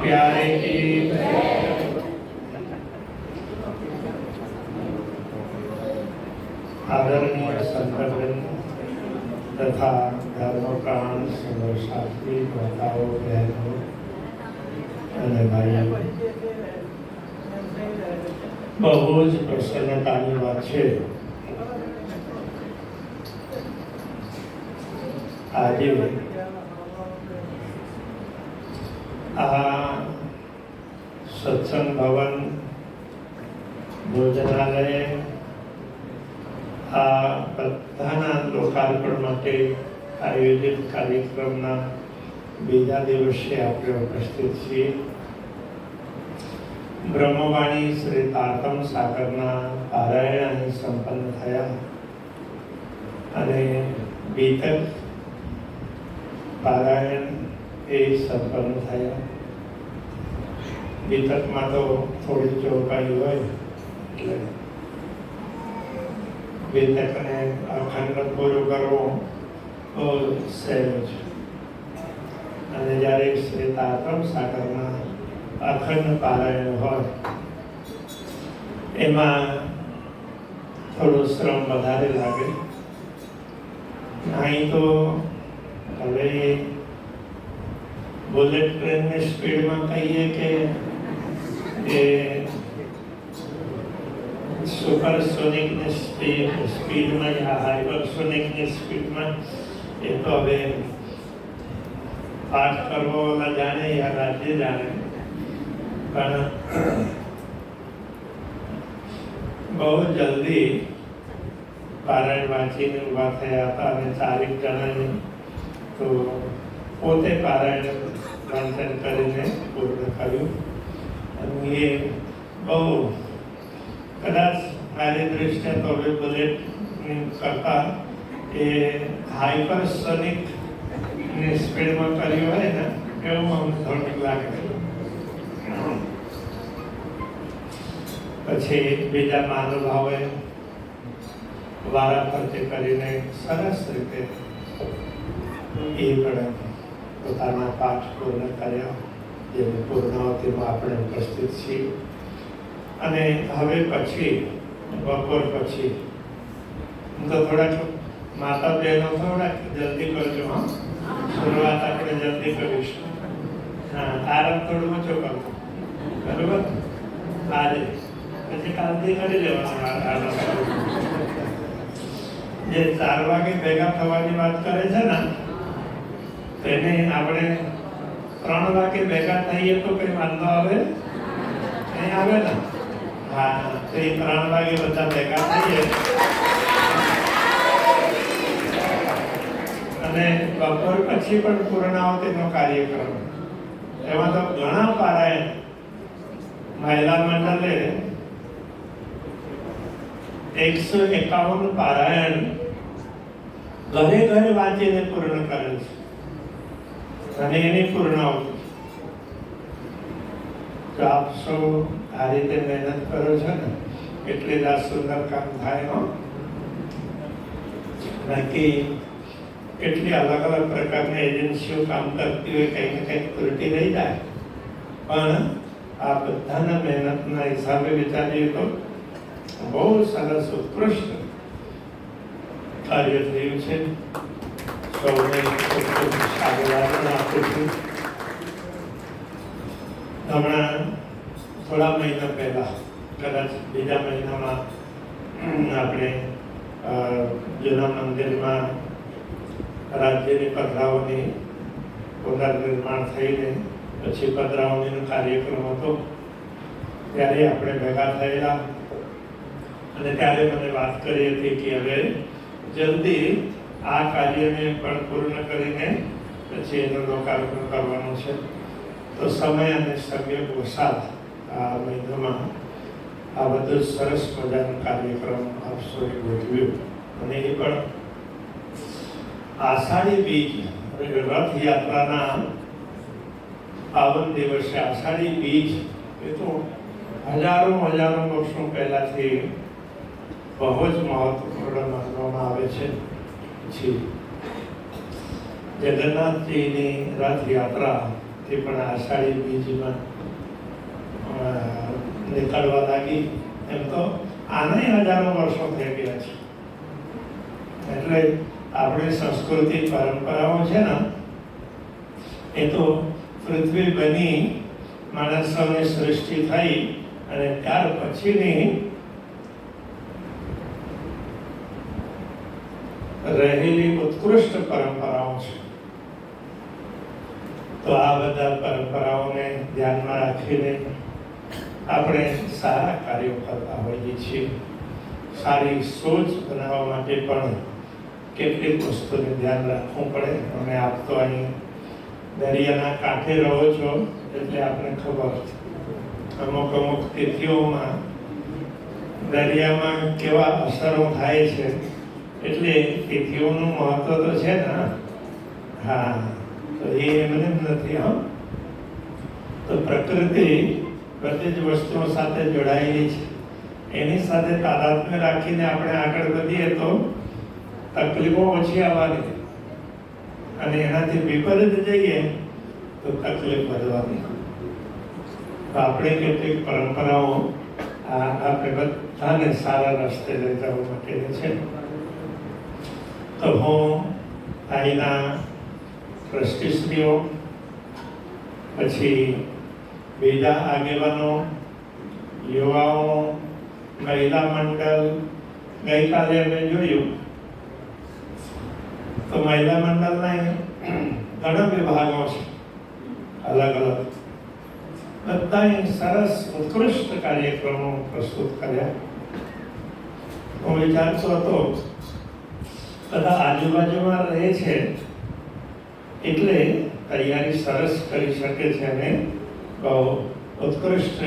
प्यारे की आदरणीय संतजन तथा धर्मप्राण शास्त्री माताओं बहनों અને ભાઈઓ, બહુ જ પ્રસન્નતાની વાત છે આજે આ સત્સંગ ભવન ભોજનાલય આ બધાના લોકાર્પણ માટે આયોજિત કાર્યક્રમના બીજા દિવસે આપણે ઉપસ્થિત છીએ. બ્રહ્મવાણી શ્રી તારતમ સાગરના પારાયણ અહીં સંપન્ન થયા અને બીતક પારાયણ એ સંપન્ન થયા. બીતકમાં તો થોડી ચોપાઈ હોય એટલે બીતકને અખંડ પૂરું કરવો બહુ સહેલું છે. અને જ્યારે શ્રી તારતમ સાગરના અખંડ પારાયણ હોય એમાં થોડો શ્રમ વધારે લાગે. અહીં તો હવે બુલેટ ટ્રેનની સ્પીડમાં કહીએ કે એ સુપરસોનિકની સ્પીડમાં યા હાઇપરસોનિકની સ્પીડમાં એ તો હવે પાઠ કરવો વાળા જાણે યા રાજ્ય જાણે. પણ બહુ જલ્દી પારાયણ વાંચીને ઊભા થયા હતા અને 4 જણાને તો પોતે પારાયણ વાંચન કરીને પૂર્ણ કર્યું. અને એ બહુ કદાચ મારી દ્રષ્ટિએ તો હવે બુલેટ કરતા એ હાઇપરસોનિક ની સ્પીડમાં કર્યું હોય ને એવું મને થોડુંક લાગે. પછી બીજા મહાનુભાવોએ વારાફરતી કરીને સરસ રીતે એ પણ પોતાના પાઠ પૂર્ણ કર્યા, જેની પૂર્ણાવતીમાં આપણે ઉપસ્થિત છીએ. અને હવે પછી બપોર પછી તો થોડાક માતા બહેનો થોડાક જલ્દી કરજો. હા, શરૂઆત આપણે જલ્દી કરીશું. હા, આરામ થોડું ઓછો કરજો, બરોબર? આજે પછી કાલથી કરી લેવાનું. જે 4 વાગે ભેગા થવાની વાત કરે છે ને તેને આપણે 3 વાગે ભેગા થઈએ તો કઈ વાંધો આવે નહીં? આવે ને? હા, તો એ 3 વાગે બધા ભેગા થઈએ અને બપોર પછી પણ પૂર્ણાવતીનો કાર્યક્રમ. એમાં તો ઘણા પારાયણ મહિલા મંડળે 151 પારાયણ ઘરે ઘરે વાંચીને પૂર્ણ કરેલ છે. અને એની પૂર્ણાવતી તો આપ સૌ આ રીતે મહેનત કરો છો ને એટલે જ આ સુંદર કામ થાય. બાકી કેટલી અલગ અલગ પ્રકારની એજન્સીઓ કામ કરતી હોય, કંઈ ને કંઈક ત્રુટી રહી જાય. પણ આ બધાના મહેનતના હિસાબે વિચારીએ તો બહુ સરસ ઉત્કૃષ્ટ કાર્ય થયું છે. સૌને અભિવાદન આપું છું. હમણાં થોડા મહિના પહેલા, કદાચ બીજા મહિનામાં આપણે જૂના મંદિરમાં રાજ્યની પધરાવણી પુનર્નિર્માણ થઈને પછી પધરાવણીનો કાર્યક્રમ હતો. ત્યારે આપણે ભેગા થયેલા અને ત્યારે મને વાત કરી હતી કે હવે જલ્દી આ કાર્યને પણ પૂર્ણ કરીને પછી એનું લોકાર્પણ કરવાનું છે. તો સમય અને સંયોગ વસાત આ મહિનામાં આ બધું સરસ મજાનો કાર્યક્રમ આપ સૌએ ગોઠવ્યો. અને એ પણ આષાઢી બીજ રથયાત્રાના પાવન દિવસે આષાઢી બીજ એ તો હજારો વર્ષો પહેલાથી બહુ જ મહત્વપૂર્ણ માનવામાં આવે છે. પછી જગન્નાથજીની રથયાત્રા થી પણ આષાઢી બીજમાં નીકળવા લાગી. એમ તો આને હજારો વર્ષો થઈ ગયા છે. એટલે આપણી સંસ્કૃતિ પરંપરાઓ છે ને એ તો પૃથ્વી બની, માણસોની સૃષ્ટિ થઈ અને ત્યાર પછીની રહેલી ઉત્કૃષ્ટ પરંપરાઓ છે. તો આ બધા પરંપરાઓને ધ્યાનમાં રાખીને આપણે સારા કાર્યો કરતા હોઈએ છીએ. સારી સોચ બનાવવા માટે પણ કેટલીક વસ્તુને ધ્યાન રાખવું પડે. અને આપ તો અહીં દરિયાના કાંઠે રહો છો એટલે આપણે ખબર, અમુક તિથિઓમાં દરિયામાં કેવા અસરો થાય છે, એટલે તિથિઓનું મહત્વ તો છે ને. હા, તો એ એમને નથી. હા, તો પ્રકૃતિ બધી જ વસ્તુઓ સાથે જોડાયેલી છે. એની સાથે તાદાત્મ્ય રાખીને આપણે આગળ વધીએ તો તકલીફો ઓછી આવવાની, અને એનાથી વિપરીત જઈએ તો તકલીફ વધવાની. તો આપણે કેટલીક પરંપરાઓ આપણે બધાને સારા રસ્તે લઈ જવા માટેની છે. તો હું અહીંના ટ્રસ્ટીશ્રીઓ, પછી બીજા આગેવાનો, યુવાઓ, મહિલા મંડળ, ગઈકાલે અમે જોયું તો મહિલા મંડળના ઘણા વિભાગો છે, અલગ અલગ. બધાએ સરસ ઉત્કૃષ્ટ કાર્યક્રમો પ્રસ્તુત કર્યા. હું વિચારતો હતો બધા આજુબાજુમાં રહે છે એટલે તૈયારી સરસ કરી શકે છે અને બહુ ઉત્કૃષ્ટ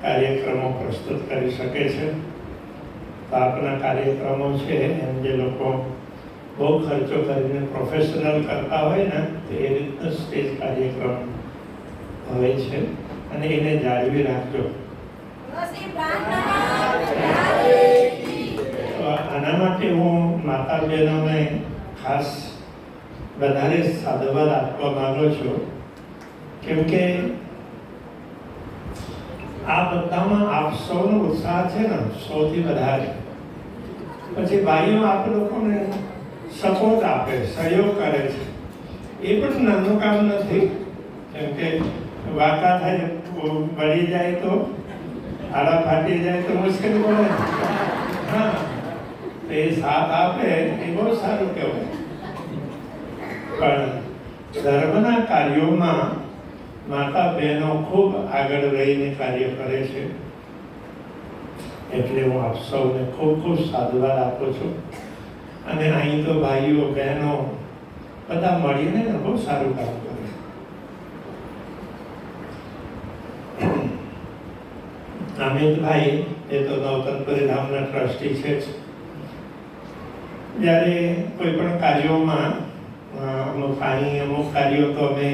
કાર્યક્રમો પ્રસ્તુત કરી શકે છે. તો આપણા કાર્યક્રમો છે એમ જે લોકો બહુ ખર્ચો કરીને પ્રોફેશનલ કરતા હોય ને, તો એ રીતનો સ્ટેજ કાર્યક્રમ હોય છે અને એને જાળવી રાખજો. આના માટે હું માતા બહેનોને ખાસ વધારે સાધુવાદ આપવા માંગુ છું, કેમ કે આ બધામાં આપ સૌનો ઉત્સાહ છે ને સૌથી વધારે. પછી ભાઈઓ આપ લોકોને સપોર્ટ આપે, સહયોગ કરે છે, એ પણ નાનું કામ નથી. કેમ કે વાંકા થાય, બળી જાય તો, આડા ફાટી જાય તો મુશ્કેલ પડે. હા, એ સાથ આપે એ બહુ સારું કહેવાય. પણ ધર્મના કાર્યોમાં માતા બહેનો ખૂબ આગળ રહીને કાર્ય કરે છે. એટલે હું આપ સૌને ખૂબ ખૂબ સાધુવાદ આપું છું. અને અહીં તો ભાઈઓ બહેનો બધા મળીને બહુ સારું કામ કરે. અમિતભાઈ એ તો નવતનપુરી ધામના ટ્રસ્ટી છે જ. જ્યારે કોઈ પણ કાર્યોમાં અમુક કાર્યો તો અમે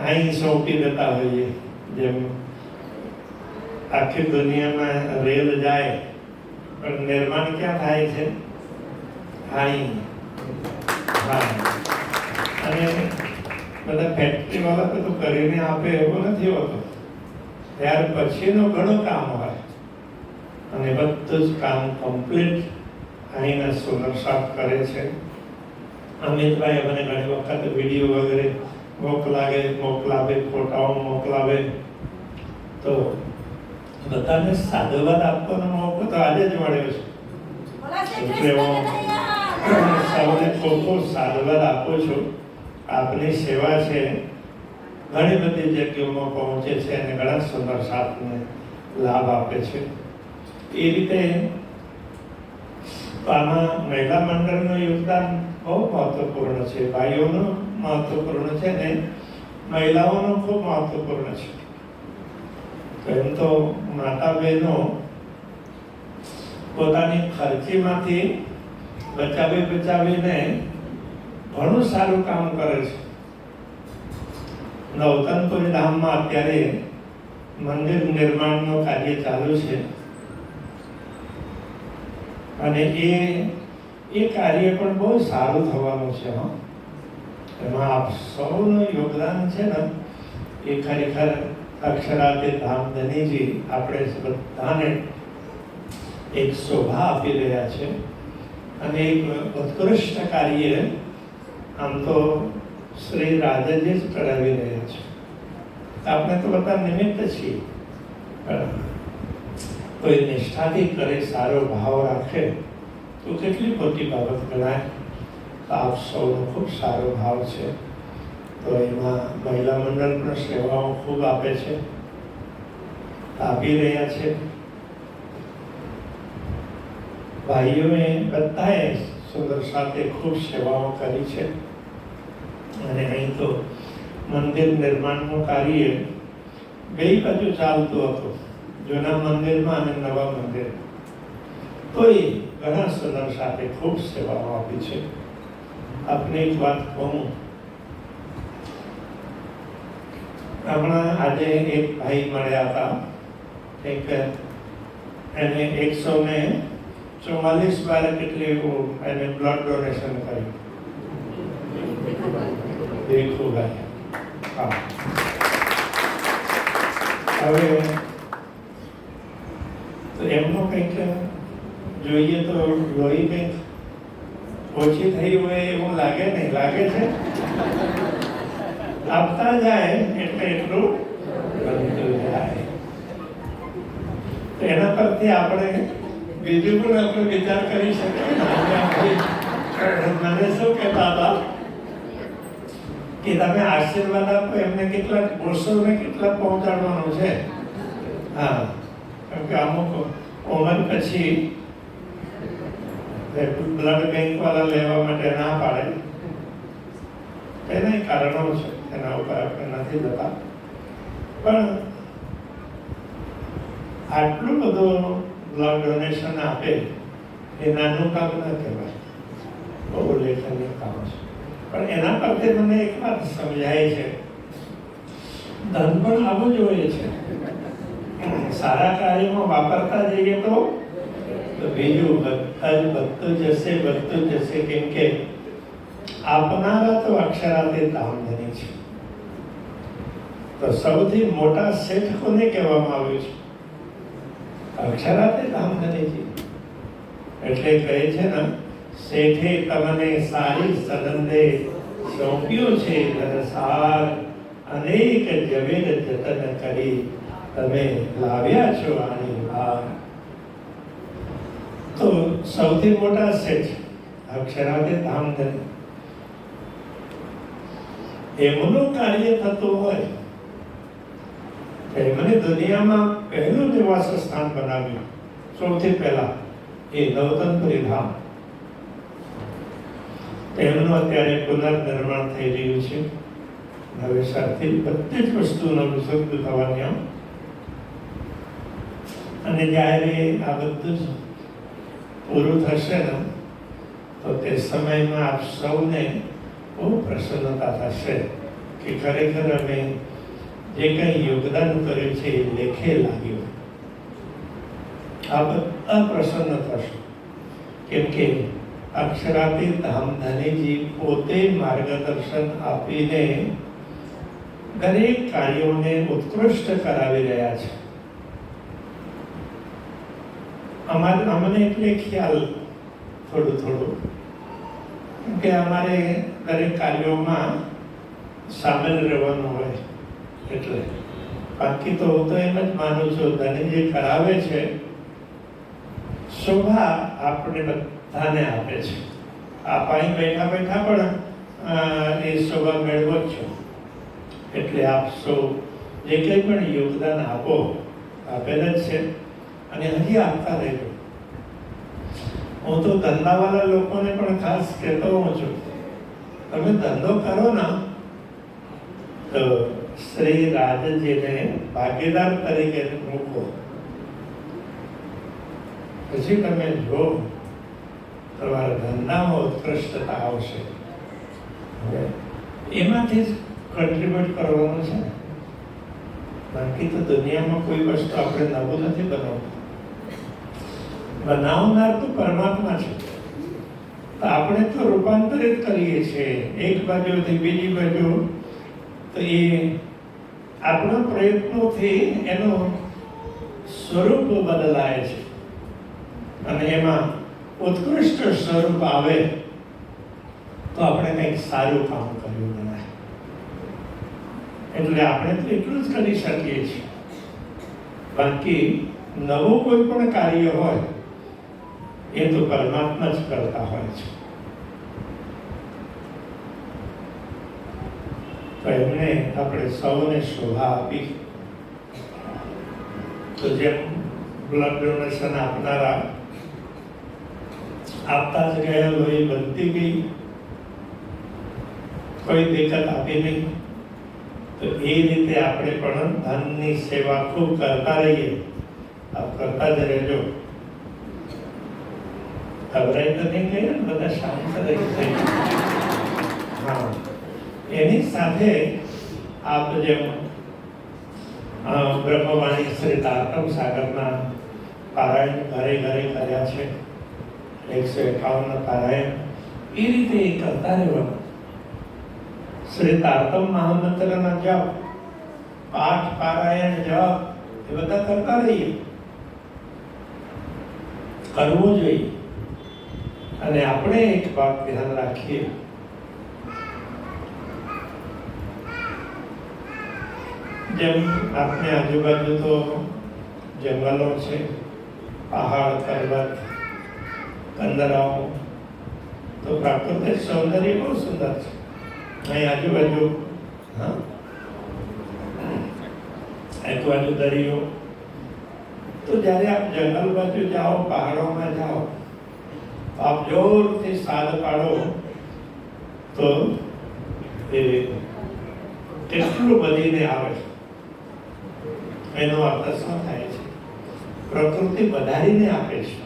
અહીં સોંપી દેતા હોઈએ. જેમ આખી દુનિયામાં રેલ જાય પણ નિર્માણ ક્યાં થાય છે? અહીં. હા, અને બધા ફેક્ટરી વાળા બધું કરીને આપે એવું નથી હોતું. ત્યાર પછીનું ઘણું કામ હોય અને બધું જ કામ કમ્પ્લીટ અહીંના સોલર સાફ કરે છે. અમિતભાઈ મને ઘણી વખત વિડીયો વગેરે મોકલાવે, ફોટાઓ મોકલાવે. તો બધાને સાધુવાદ આપવાનો મોકો તો આજે જ મળ્યો છે. એટલે હું સૌને ખૂબ ખૂબ સાધુવાદ આપું છું. આપની સેવા છે ઘણી બધી જગ્યાઓમાં પહોંચે છે અને ઘણા સુંદર સાથને લાભ આપે છે. એ રીતે આમાં મહિલા મંડળનું યોગદાન બહુ મહત્વપૂર્ણ છે. ભાઈઓનું મહત્વપૂર્ણ છે ને મહિલાઓનું ખૂબ મહત્વપૂર્ણ છે. એમ તો માતા બહેનો પોતાની ખર્ચીમાંથી બચાવીને ઘણું સારું કામ કરે છે. નવતનપુરી ધામમાં અત્યારે મંદિર નિર્માણનું કાર્ય ચાલુ છે અને એ કાર્ય પણ બહુ સારું થવાનું છે. એમાં આપ સૌનું યોગદાન છે ને એ ખરેખર અક્ષરાતે ધામધનીજી આપણે બધાને એક શોભા આપી રહ્યા છે અને એક ઉત્કૃષ્ટ કાર્ય આમ તો શ્રી રાધાજી જ કરાવી રહ્યા છે. આપણે તો બધા નિમિત્ત છીએ, કોઈ નિષ્ઠાથી કરે, સારો ભાવ રાખે તો કેટલી મોટી બાબત ગણાય. તો આપ સૌનો ખૂબ સારો ભાવ છે. તો એમાં મહિલા મંડળ પણ સેવાઓ ખૂબ આપે છે, આપી રહ્યા છે. ભાઈઓએ બધાએ સુંદર સાથે ખૂબ સેવાઓ કરી છે. અને અહીં તો મંદિર નિર્માણનું કાર્ય બે બાજુ ચાલતું હતું, જૂના મંદિરમાં અને નવા મંદિર. તો એ ઘણા સુંદર સાથે ખૂબ સેવાઓ આપી છે. આપને એક વાત કહું, હમણાં આજે એક ભાઈ મળ્યા હતા, એક એને 144 વાર કેટલી એને બ્લડ ડોનેશન કર્યું. ભીખુભાઈ, હા. હવે તો એમનું કંઈક જોઈએ તો લોહી કંઈક ઓછી થઈ હોય એવું લાગે નહીં, લાગે છે? આપતા જાય એટલે એટલું બનતું જાય. એના પરથી આપણે બીજું પણ આપણે વિચાર કરી શકીએ. મને શું કહેતા હતા કે તમે આશીર્વાદ આપો, એમને કેટલાક વર્ષોને કેટલાક પહોંચાડવાનું છે. હા, કેમ કે અમુક ઉંમર પછી બ્લડ બેંક વાળા લેવા માટે ના પાડે, એના કારણો છે, એના ઉપર આપણે નથી જતા. પણ આટલું બધું બ્લડ ડોનેશન આપે એ નાનું કામ ના કહેવાય, બહુ ઉલ્લેખનીય કામ છે. પણ એના પરથી મને એક વાત સમજાય છે, ધન પણ આવું જોઈએ છે. સારા કાર્યમાં વાપરતા જઈએ તો બીજું વધતું જશે. કેમ કે આપનારા તો અક્ષરાતે ધામધની છે. તો સૌથી મોટા શેઠ કોને કહેવામાં આવ્યું છે? અક્ષરાતે ધામધનીજી. એટલે કહે છે ને, શેઠે તમને સારી સનંદે સોંપ્યું છે ધનસાર, અનેક જવેદ જતન કરી તમે લાવ્યા છો આની બહાર. તો સૌથી મોટા શેઠ અક્ષરાતે ધામધની, એમનું કાર્ય થતું હોય. એમને દુનિયામાં પહેલું નિવાસ સ્થાન બનાવ્યું સૌથી પહેલા એ નવતનપુરી ધામ. એમનું અત્યારે પુનર્નિર્માણ થઈ રહ્યું છે. નવેસરથી બધી જ વસ્તુનો વિશુદ્ધ થવાની. અને જ્યારે આ બધું જ પૂરું થશે ને, તો તે સમયમાં આપ સૌને બહુ પ્રસન્નતા થશે કે ખરેખર અમે જે કંઈ યોગદાન કર્યું છે એ લેખે લાગ્યું. આ બધા પ્રસન્ન થશે. કેમ કે અક્ષરાતે ધામધનીજી પોતે માર્ગદર્શન આપીને દરેક કાર્યોને ઉત્કૃષ્ટ કરાવી રહ્યા છે. અમને એટલે ખ્યાલ થોડું કે અમારે દરેક કાર્યોમાં સામેલ રહેવાનું હોય. એટલે બાકી તો હું તો એમ જ માનું છું, ધનીજી કરાવે છે, શોભા આપણે બધાને આપે છે. આપ અહીં બેઠા પણ એ શોભા મેળવો જ છો. એટલે આપ સૌ જે કંઈ પણ યોગદાન આપેલ જ છે અને હજી આપતા રહેજો. હું તો ધંધાવાળા લોકોને પણ ખાસ કહેતો હોઉં છું, તમે ધંધો કરો ને તો શ્રી રાધજીને ભાગીદાર તરીકે મૂકો. પછી તમે જો તમારા ધંધામાં ઉત્કૃષ્ટતા આવશે. એમાંથી જ કન્ટ્રીબ્યુટ કરવાનું છે. બાકી તો દુનિયામાં કોઈ વસ્તુ આપણે નવું નથી બનાવતું. બનાવનાર તો પરમાત્મા છે. તો આપણે તો રૂપાંતરિત કરીએ છીએ એક બાજુથી બીજી બાજુ. તો એ આપણા પ્રયત્નોથી એનું સ્વરૂપ બદલાય છે અને એમાં ઉત્કૃષ્ટ સ્વરૂપ આવે તો આપણે કંઈક સારું કામ કર્યું ગણાય. એટલે આપણે તો એટલું જ કરી શકીએ છીએ. બાકી નવું કોઈ પણ કાર્ય હોય એ તો પરમાત્મા જ કરતા હોય છે. તો એમને આપણે સૌને શોભા આપી. તો જેમ બ્લડ ડોનેશન આપનારા આપતા જ ગયા, લોહી બનતી ગઈ, કોઈ દિક્કત આપી નહીં. તો એ રીતે આપણે પણ ધનની સેવા ખૂબ કરતા રહીએ. આપ કરતા જ રહેજો. ગભરાઈ તો નહીં ગઈ ને? બધા શાંત રહી થઈ. હા, એની સાથે આપ જેમ બ્રહ્મવાણી શ્રી તારતમ સાગરના પારાયણ ઘરે ઘરે કર્યા છે, 151 પારાયણ, એ રીતે એ કરતા રહેવાનું. શ્રી તારતમ મહામંત્રના જપ, પાઠ, પારાયણ, જપ એ બધા કરતા રહીએ, કરવું જોઈએ. અને આપણે એક વાત ધ્યાન રાખીએ, જેમ આપણે આજુબાજુ તો જંગલો છે, પહાડ, પર્વત, કંદરાઓ, તો પ્રાકૃતિક સૌંદર્ય બહુ સુંદર છે અહીં આજુબાજુ. હા, આજુબાજુ દરિયો. તો જ્યારે આપ જંગલ બાજુ જાઓ, પહાડોમાં જાઓ, આપ જોરથી સાદ પાડો તો એ કેટલું બધીને આવે છે. એનો અર્થ શું થાય છે? પ્રકૃતિ વધારીને આપે છે.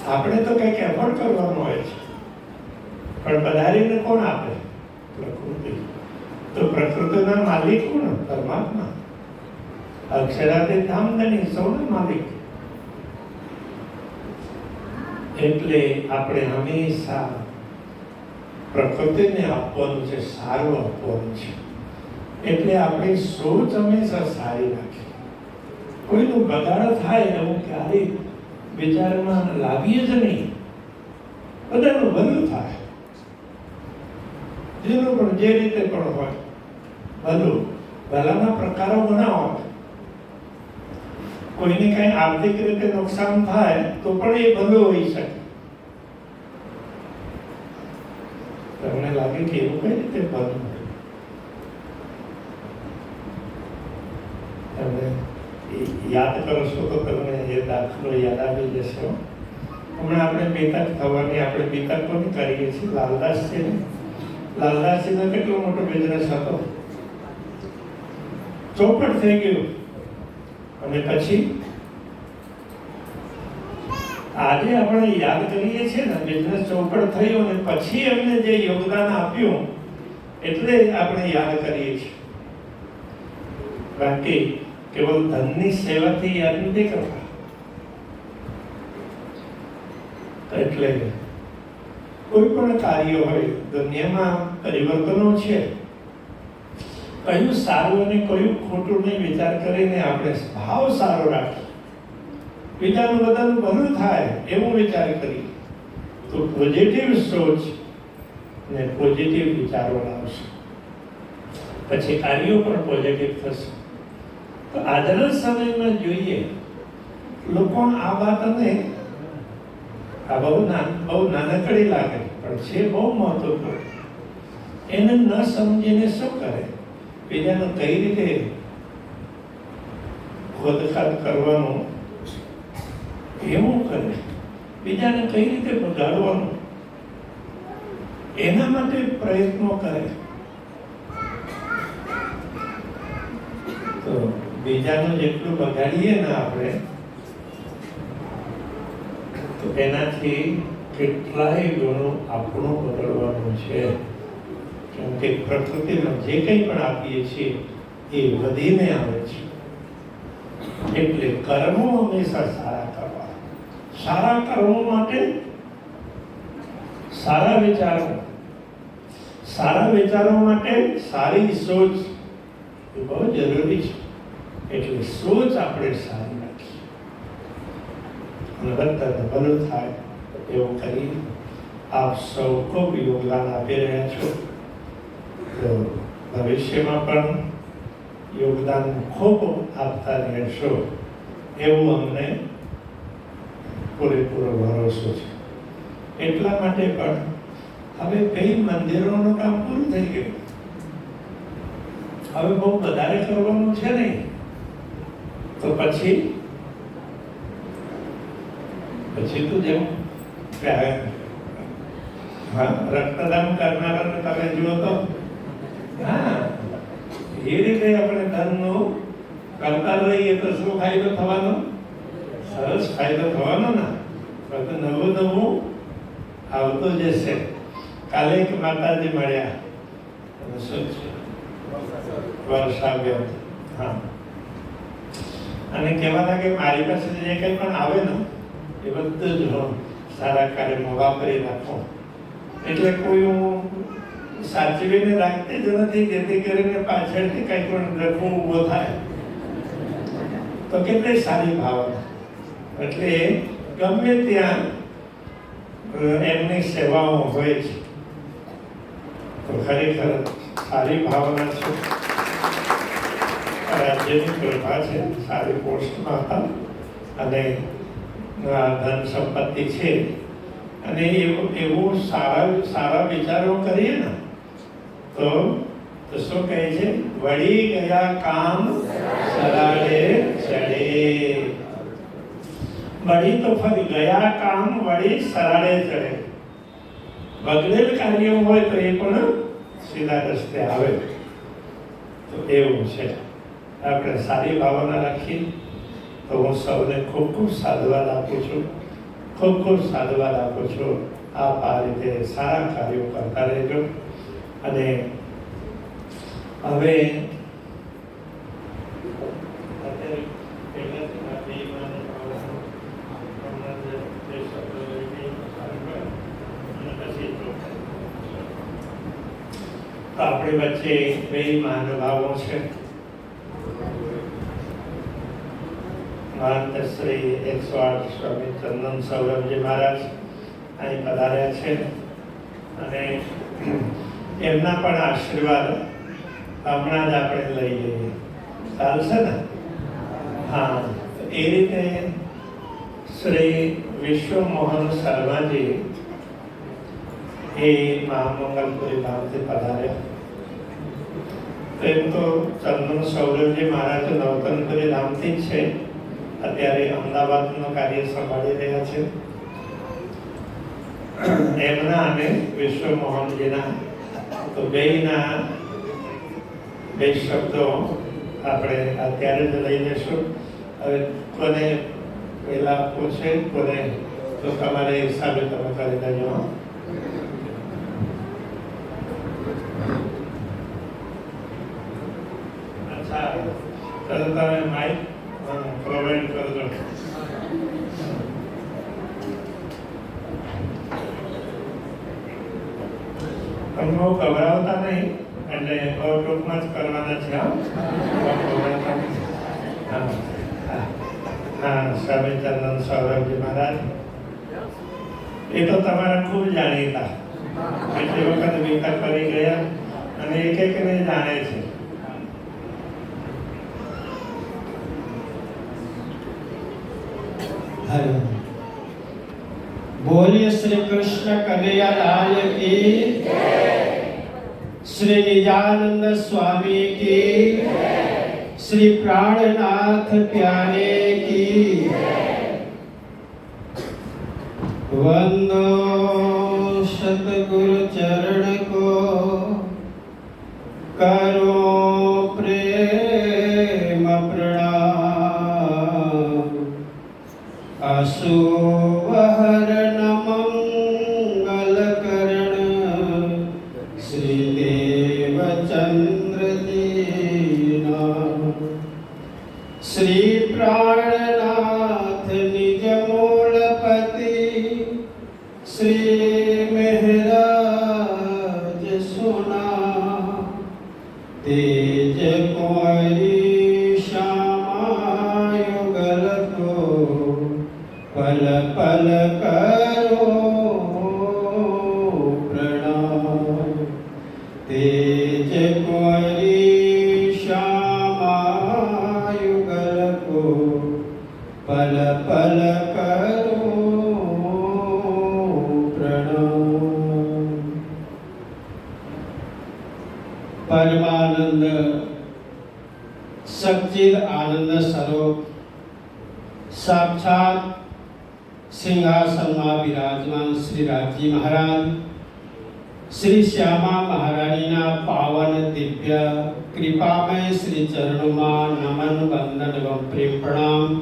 આપણે તો કંઈક એફર્ટ કરવાનું હોય છે, પણ વધારીને કોણ આપે? પ્રકૃતિ. તો પ્રકૃતિના માલિક કોણ? પરમાત્મા. અક્ષરાથી ધામધની સૌના માલિક. એટલે આપણે હંમેશા પ્રકૃતિને આપવાનું છે, સારું આપવાનું છે. એટલે આપણી સોચ હંમેશા સારી રાખીએ. કોઈનું બગાડ થાય એવું ક્યારેય વિચારમાં લાવીએ જ નહીં. બધાનું ભલું થાય, જેનું પણ જે રીતે પણ હોય ભલું. ભલાના પ્રકારો બનાવો. કોઈને કઈ આર્થિક રીતે નુકસાન થાય તો પણ એ ભલું હોઈ શકે. તમને લાગે કે એવું કઈ રીતે ભલું? તમે યાદ કરશો તો તમને એ દાખલો યાદ આવી જશે. હમણાં આપણે બેતક થવાની, આપણે બેતક પણ કરીએ છીએ. લાલદાસજીનો કેટલો મોટો બિઝનેસ હતો, ચોપટ થઈ ગયું. અને પછી આજે આપણે યાદ કરીએ છીએ ને, બિઝનેસ ચોપટ થયો અને પછી એમને જે યોગદાન આપ્યું એટલે આપણે યાદ કરીએ છીએ. બાકી કેવલ ધનની સેવાથી યાદ નથી કરતા. એટલે કોઈ પણ કાર્ય હોય, દુનિયામાં પરિવર્તનો છે, કયું સારું અને કયું ખોટું નહીં વિચાર કરીને આપણે ભાવ સારો રાખીએ, બીજાનું બધાનું ભલું થાય એવું વિચાર કરીએ, તો પોઝિટિવ સોચ ને પોઝિટિવ વિચારો લાવશે. પછી કાર્યો પણ પોઝિટિવ થશે. તો આજના સમયમાં જોઈએ, લોકો આ વાતને બહુ નાનકડી લાગે પણ છે બહુ મહત્વપૂર્ણ. એને ન સમજીને શું કરે? બીજાને કઈ રીતે ખોદખાદ કરવાનું એવું કરે, બીજાને કઈ રીતે બગાડવાનું એના માટે પ્રયત્નો કરે. તો બીજાનું જેટલું બગાડીએ ને આપણે, તો એનાથી કેટલાય ગણું આપણું બદલવાનું છે. કેમ કે પ્રકૃતિમાં જે કંઈ પણ આપીએ છીએ એ વધીને આવે છે. એટલે કર્મો હંમેશા સારા કરવા. સારા કર્મો માટે સારા વિચારો માટે સારી સોચ એ બહુ જરૂરી છે. એટલે સોચ આપણે સારી રાખીએ અને બધાને ભલું થાય એવું કરી આપ સૌ ખૂબ યોગદાન આપી રહ્યા છો. તો ભવિષ્યમાં પણ યોગદાન ખૂબ આપતા રહેશો એવું અમને પૂરેપૂરો ભરોસો છે. એટલા માટે પણ હવે કઈ મંદિરોનું કામ પૂરું થઈ ગયું. હવે બહુ વધારે કરવાનું છે નહીં. તો પછી તો જેમ રક્તદાન કરનારાને તમે જુઓ તો એ રીતે આપણે ધનનું કરતા રહીએ તો શું ફાયદો થવાનો? સરસ ફાયદો થવાનો ને. નવું આવતું જશે. કાલે એક માતાજી મળ્યા, શું છે વર્ષાબેન, હા, અને કહેવાના કે મારી પાસે જે કંઈ પણ આવે ને એ બધું જ સારા કાર્યમાં વાપરી નાખો. એટલે કોઈ હું સાચવીને રાખતી જ નથી, જેથી કરીને પાછળથી કંઈ પણ ડખો ઊભો થાય તો કેટલી સારી ભાવના. એટલે ગમે ત્યાં એમની સેવાઓ હોય છે તો ખરેખર સારી ભાવના છે. રાજ્યની કૃપા છે, સારી પોસ્ટમાં હતા અને ધન સંપત્તિ છે. અને એવું સારા વિચારો કરીએ ને તો શું કહે છે? વળી ગયા કામ સરાડે ચડે. વળી તો ફરી ગયા કામ વળી સરાડે ચડે. બગડેલ કાર્ય હોય તો એ પણ સીધા રસ્તે આવે. તો એવું છે. આપણે સારી ભાવના રાખીએ તો હું સૌને ખૂબ ખૂબ સાધુવાદ આપું છું. ખૂબ સાધુવાદ આપું છું. આપ આ રીતે સારા કાર્યો કરતા રહેજો. અને હવે આપણી વચ્ચે બે મહાનુભાવો છે. મહંત શ્રી 108 સ્વામી ચંદન સૌરભજી મહારાજ અહીં પધાર્યા છે અને એમના પણ આશીર્વાદ હમણાં જ આપણે લઈ લઈએ. ચાલશે ને? હા, એ રીતે શ્રી વિશ્વમોહન શર્માજી એ મહામંગલપુરી ધામથી પધાર્યા. એમ તો ચંદન સૌરભજી મહારાજ નવતનપુરી ધામથી જ છે. અત્યારે અમદાવાદનું કાર્ય સંભાળી રહ્યા છે. એમના અને વિશ્વમોહનજીના તો બે શબ્દો આપણે અત્યારે જ લઈ લઈશું. હવે કોને પહેલા પૂછે કોને તો તમારે હિસાબે તમે કરી દેજો. અચ્છા, ચલો તમે માઇક પ્રોવાઈડ કરજો. તમે બહુ ગભરાવતા નહીં, એટલે બહુ ટૂંકમાં જ કરવાના છે. હા, સ્વામી ચંદન સૌરભજી મહારાજ એ તો તમારા ખૂબ જાણીતા. એટલી વખત વિકાર કરી ગયા અને એક એકને જાણે છે. बोलिए श्री कृष्ण कन्हैया लाल की जय, श्री निजानंद स्वामी की जय, श्री प्राणनाथ प्यारे की जय। वंदो सतगुरु चरण को करो प्रेम प्रणाम। असुवहरण मंगल करण श्री देवचंद्र दीना। श्री प्राणनाथ निज मूलपति श्री मेहर कुंवरी श्यामा युगल को पल पल करो प्रणाम। तेज कुंवरी श्यामा युगल को पल पल करो प्रणाम। परमानंद सच्चिद आनंद स्वरूप साक्षात सिंहासन में विराजमान श्री राजी महाराज श्री श्यामा महारानीना पावन दिव्य कृपामय श्री चरणों में नमन वंदन एवं प्रेम प्रणाम।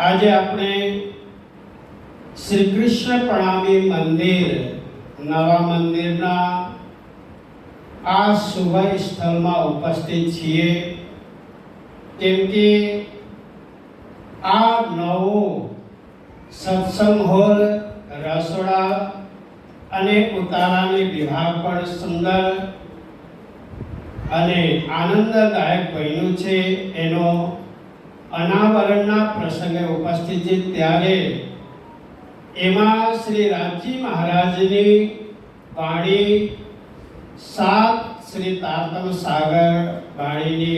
आज आपने श्री कृष्ण प्रणामी मंदिर नवा मंदिरना आ शुभ स्थल में उपस्थित छीए केम के आ नवो सत्संग हॉल रसोड़ा अने उतारानी विभाग पर सुंदर अने आनंददायक बन्यु छे। एनो अनावरणना प्रसंगे उपस्थित छे त्यारे एमा श्री राजी महाराजनी वाणी 7 श्री तातम सागर वाणीनी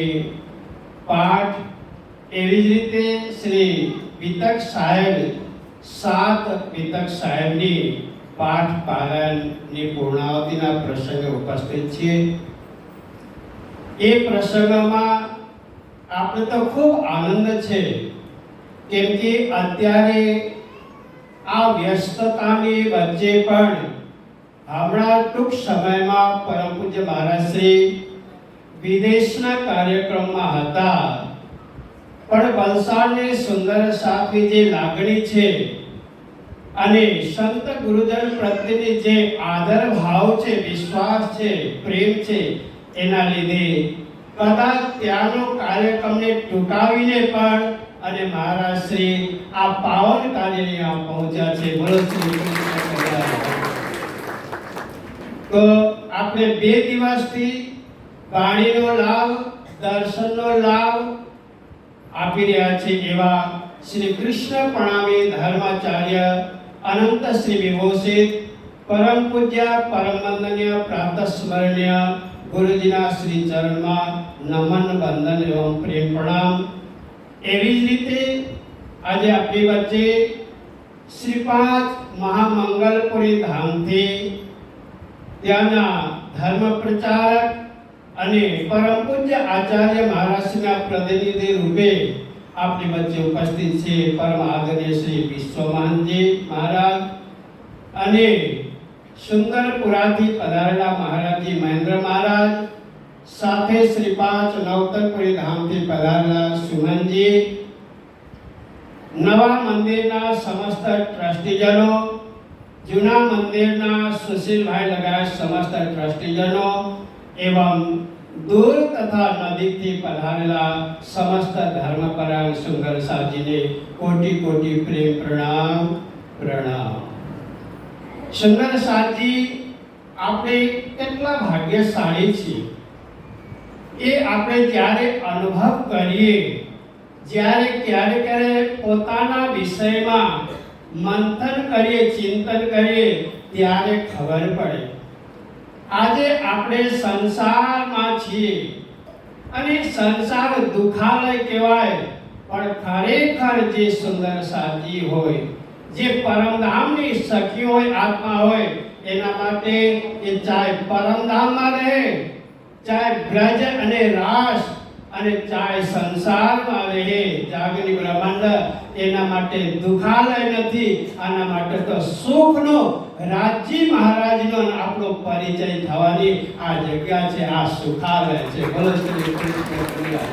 पाठ एवी ज रीते श्री वितक साहेब 7 वितक साहेबनी पाठ पारायणनी पूर्णावतिना प्रसंगे उपस्थित छे। ए प्रसंगमां આપણે તો ખૂબ આનંદ છે કેમ કે અત્યારે આ વ્યસ્તતાની વચ્ચે પણ હમણાં ટૂંક સમયમાં પરમ પૂજ્ય મહારાજ શ્રી વિદેશના કાર્યક્રમમાં હતા પણ વલસાડની સુંદર સાથી જે લાગણી છે અને સંત ગુરુજન પ્રત્યેની જે આદર ભાવ છે વિશ્વાસ છે પ્રેમ છે એના લીધે कदाच त्यानो कार्यक्रमने टूकावीने पण अने महाराज श्री आ पावन कार्यने आ पहुंच्या छे। बोलो श्री कृष्ण कल्याण। तो आपणे 2 दिवसथी वाणीनो लाभ दर्शननो लाभ आपी रह्या छे एवा श्री कृष्ण प्रणामी धर्माचार्य अनंत श्री विभूषित परम पूज्य परम वंदनीय प्रातः स्मरणीय गुरुजीना श्री चरण में नमन वंदन एवं प्रेम प्रणाम। एवी ज रीते आज अपनी वच्चे श्रीपाद महामंगलपुरी धाम थी त्याना धर्म प्रचारक अने परम पूज्य आचार्य महाराजना प्रतिनिधि रूपे अपनी वच्चे उपस्थित छे परम आदरणीय श्री विश्वमान जी महाराज अने सुंदरपुराथी पधारेला महाराजी महेंद्र महाराज साथे श्री 5 नवतरपुरी धामथी पधारेला सुमनजी नवा मंदिरना समस्त ट्रस्टीजनों जूना मंदिरना सुशील भाई लगायत समस्त ट्रस्टीजनों एवं दूर तथा नजीकथी पधारेला समस्त धर्मपरायण सुंदर साजी ने कोटि कोटि प्रेम प्रणाम प्रणाम। सुंदर साजी આપણે કેટલા ભાગ્યશાળી છીએ એ આપણે જ્યારે અનુભવ કરીએ જ્યારે ક્યારે ક્યારે પોતાના વિષયમાં મંથન કરીએ ચિંતન કરીએ ત્યારે ખબર પડે। આજે આપણે સંસારમાં છીએ અને સંસાર દુખાલય કહેવાય પણ ખરેખર જે સુંદર સાજી હોય जे परमधाम ની સખી હોય આત્મા હોય એના માટે એ ચાહે પરમધામમાં રહે ચાહે બ્રજ અને રાસ અને ચાહે સંસારમાં રહે જાગની બ્રહ્માંડ એના માટે દુખાલય નથી આના માટે તો સુખનો રાજી મહારાજનો આપણો પરિચય થવાની આ જગ્યા છે આ સુખાલય છે। બોલો શ્રી કૃષ્ણ કલ્યાણ।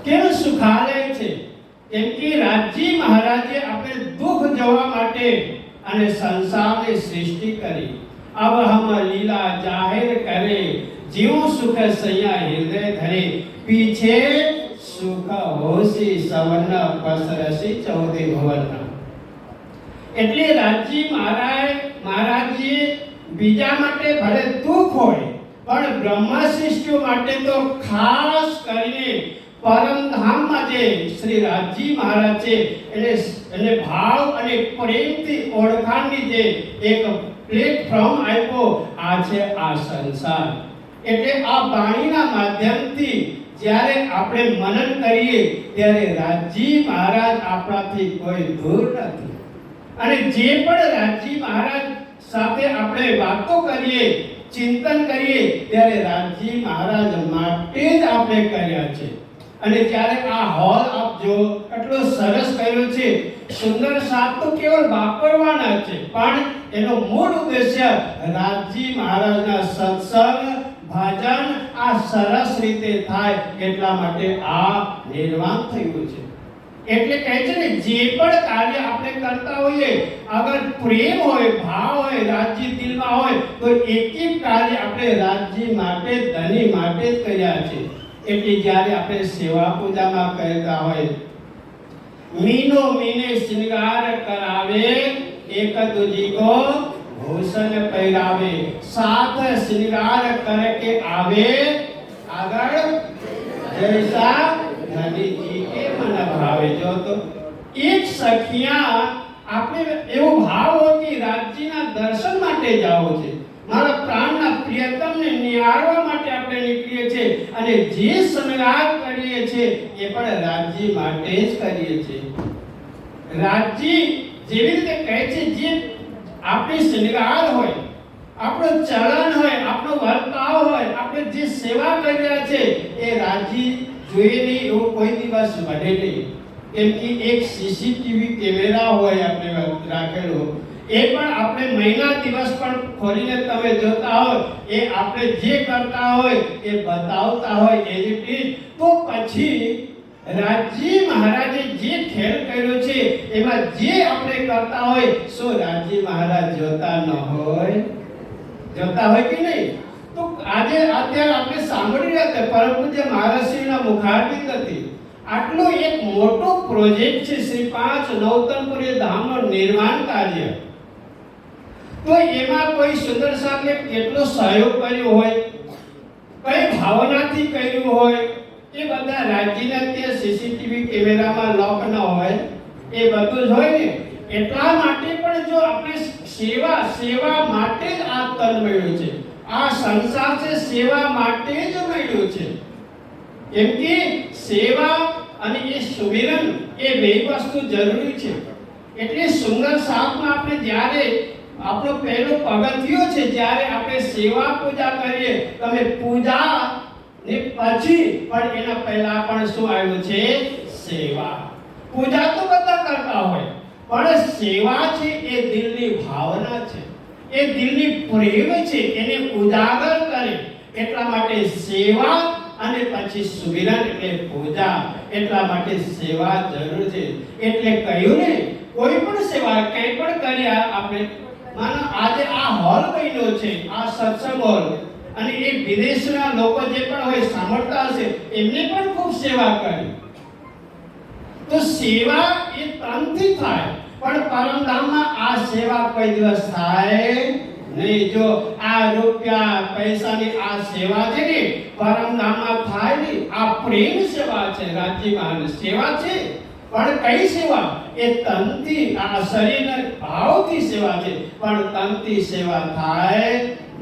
કેવું સુખાલય છે કેમ કે રાજી મહારાજે આપણે દુઃખ જવા માટે અને સંસારની સૃષ્ટિ કરી। अब हम लीला जाहिर करे जीव सुख सैया हृदय धरे पीछे सुख होसी सवर्ण पसरसी चौदह भवन। એટલે રાજી મહારાજે બીજા માટે ભલે દુઃખ હોય પણ બ્રહ્મશિષ્યો માટે તો ખાસ કરીને પરમધામમાં જે શ્રી રાજજી મહારાજ છે એને ભાવ અને પ્રેમથી ઓળખાણની જે એક પ્લેટફોર્મ આપ્યો આ છે આ સંસાર. એટલે આ વાણીના માધ્યમથી જ્યારે આપણે મનન કરીએ ત્યારે રાજજી મહારાજ આપણાથી કોઈ દૂર નથી. અને જે પણ રાજજી મહારાજ સાથે આપણે વાતો કરીએ, ચિંતન કરીએ, ત્યારે રાજજી મહારાજ માટે જ આપણે કર્યા છે. અને જ્યારે આ હોલ આપ જો એટલો સરસ કર્યો છે, સુંદર સાત તો કેવળ વાપરવાના છે, પણ એનો મૂળ ઉદ્દેશ્ય રાજજી મહારાજના સત્સંગ ભજન આ સરસ રીતે થાય એટલા માટે આ નિર્માણ થયું છે. એટલે કહે છે ને, જે પણ કાર્ય આપણે કરતા હોઈએ, અગર પ્રેમ હોય, ભાવ હોય, રાજજી દિલમાં હોય, તો એક એક કાર્ય આપણે રાજજી માટે, ધની માટે જ કર્યા છે. એટલે જ્યારે આપણે સેવા પૂજામાં કરતા હોય, મીનો મીને શ્રૃંગાર કરાવે, એક દૂજી કો ભૂષણ પહેરાવે, સાથ શ્રૃંગાર કરકે આવે, આગળ જૈસા ધનીજી કે મન ભાવે. જો તો એક સખિયા આપણે એવો ભાવ હોય કે રાજજીના દર્શન માટે જાઓ છે, મારા પ્રાણના પ્રિયતમને નિહાળવા માટે આપણે નીકળીએ છીએ, અને જે શણગાર કરીએ છીએ એ પણ રાજજી માટે જ કરીએ છીએ. રાજજી જેવી રીતે કહે છે, જે આપણી શણગાર હોય, આપણો ચલણ હોય, આપણો વર્તાવ હોય, આપણે જે સેવા કરી રહ્યા છે એ રાજજી જોઈએ નહીં એવું કોઈ દિવસ બને નહીં. કેમ કે એક સીસીટીવી કેમેરા હોય આપણે રાખેલો, એ પણ આપણે મહિના દિવસ પણ ખોલીને તમે જોતા હોય, એ આપણે જે કરતા હોય એ બતાવતા હોય એ રીતે. તો પછી રાજજી મહારાજે જે ખેલ કર્યો છે એમાં જે આપણે કરતા હોય, શું રાજજી મહારાજ જોતા ન હોય? જોતા હોય કે નહીં? તો આજે અત્યારે આપણે સાંભળી રહ્યા હતા પરમ પૂજ્ય મહારાજશ્રીના મુખારબિંદથી આટલો એક મોટો પ્રોજેક્ટ છે શ્રી 5 નવતનપુરી ધામનું નિર્માણ કાર્ય. તો એમાં કોઈ સુંદર સાહેબે કેટલો સહયોગ કર્યો હોય, કઈ ભાવનાથી કર્યું હોય, એ બધા રાજ્યના ત્યાં સીસીટીવી કેમેરામાં લોક ન હોય, એ બધું જ હોય ને. એટલા માટે પણ જો આપણે સેવા માટે જ આ તન મળ્યું છે, આ સંસાર છે સેવા માટે જ મળ્યું છે. કેમ કે સેવા અને એ સુમિરન એ બે વસ્તુ જરૂરી છે. એટલે સુંદર સાપમાં આપણે જ્યારે આપણો પહેલો પગથિયો છે, જ્યારે આપણે સેવા પૂજા કરીએ, તમે પૂજા ને પછી પણ એના પહેલા પણ શું આવ્યું છે? સેવા. પૂજા તો બધા કરતા હોય, પણ સેવા છે એ દિલની ભાવના છે, એ દિલની પ્રેમ છે, એને ઉજાગર કરે. એટલા માટે સેવા અને પછી સુમિરન એટલે પૂજા. એટલા માટે સેવા જરૂર છે. એટલે કહ્યું ને, કોઈ પણ સેવા કંઈ પણ કર્યા આપણે, માનો આજે આ હોલ બન્યો છે, આ સત્સંગ હોલ, અને એ વિદેશના લોકો જે પણ હોય સાંભળતા હશે, એમને પણ ખૂબ સેવા કરી. તો સેવા એ તનથી થાય, પણ પરમધામમાં આ સેવા કોઈ દિવસ થાય નહીં. જો આ રૂપિયા પૈસાની આ સેવા છે ને પરમધામમાં થાય નહીં. આ પ્રેમ સેવા છે, રાજજી મહારાજ સેવા છે, પણ કઈ સેવા? એ તનથી, આ શરીરના ભાવથી સેવા છે, પણ તનથી સેવા થાય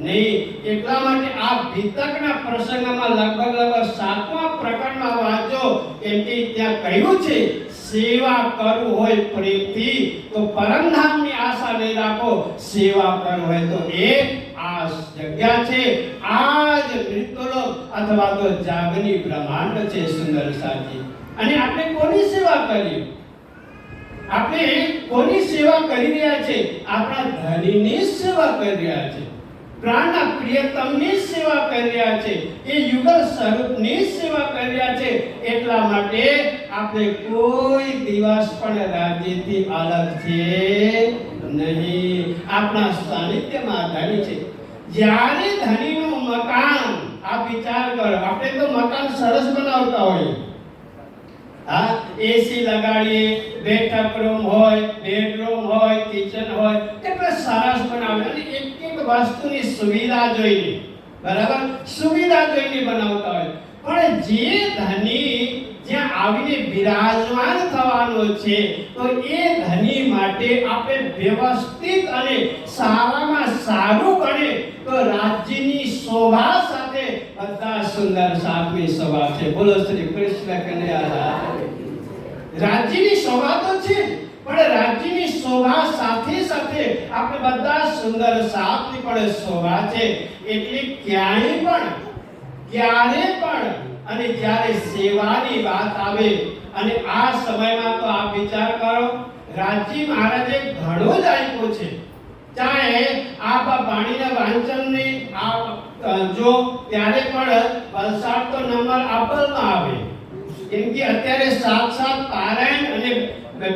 નહીં. એટલા માટે આ વિતકના પ્રસંગમાં લગભગ 7મા પ્રકરણમાં વાંચો, એમ કે ત્યાં કહ્યું છે સેવા કરવું હોય પ્રેમથી તો પરમધામની આશા નહીં રાખો, સેવા કરવું હોય તો એ આ જગ્યા છે, આ જ મૃત્યુલોક અથવા તો જાગની બ્રહ્માંડ છે સુંદર સાજી. અને આપણે કોની સેવા કરીએ? આપણે કોની સેવા કરી રહ્યા છે? આપણા ધણીની સેવા કરી રહ્યા છે, પ્રાણના પ્રિયતમની સેવા કરી રહ્યા છે, એ યુગલ સ્વરૂપની સેવા કરી રહ્યા છે. એટલા માટે આપણે કોઈ દિવસ પણ રાજ્યથી અલગ છે નહીં, આપણા સાનિધ્યમાં ધણી છે. જ્યારે ધણીનું મકાન, આ વિચાર કરો, આપણે તો મકાન સરસ બનાવતા હોઈએ, હા, એસી લગાડીએ, બેઠક રૂમ હોય, બેડરૂમ હોય, કિચન હોય, કેટલા સરસ બનાવે, અને એક એક વસ્તુની સુવિધા જોઈએ. બરાબર, સુવિધા જોઈને બનાવતા હોય. પણ જે ધની જ્યાં આવીને બિરાજમાન થવાનો છે, તો એ ધની માટે આપણે વ્યવસ્થિત અને સારામાં સારું ગણે તો રાજ્યની શોભા સાથે બધા સુંદર સાતમી શોભા છે. બોલો શ્રી કૃષ્ણ કનૈયા. રાજ્યની શોભા તો છે, પણ રાજ્યની શોભા સાથે સાથે આપણે બધા સુંદર સાતની પણ શોભા છે. એટલે ક્યારે પણ અને જ્યારે સેવાની વાત આવે, અને આ સમયમાં તો આપ વિચાર કરો, રાજજી મહારાજે ઘણો જ આપ્યો છે. ચાહે આપ પાણીના વાંચનની જો ત્યારે પણ વલસાડ તો નંબર આપવામાં આવે, કેમ કે અત્યારે સાત પારાયણ અને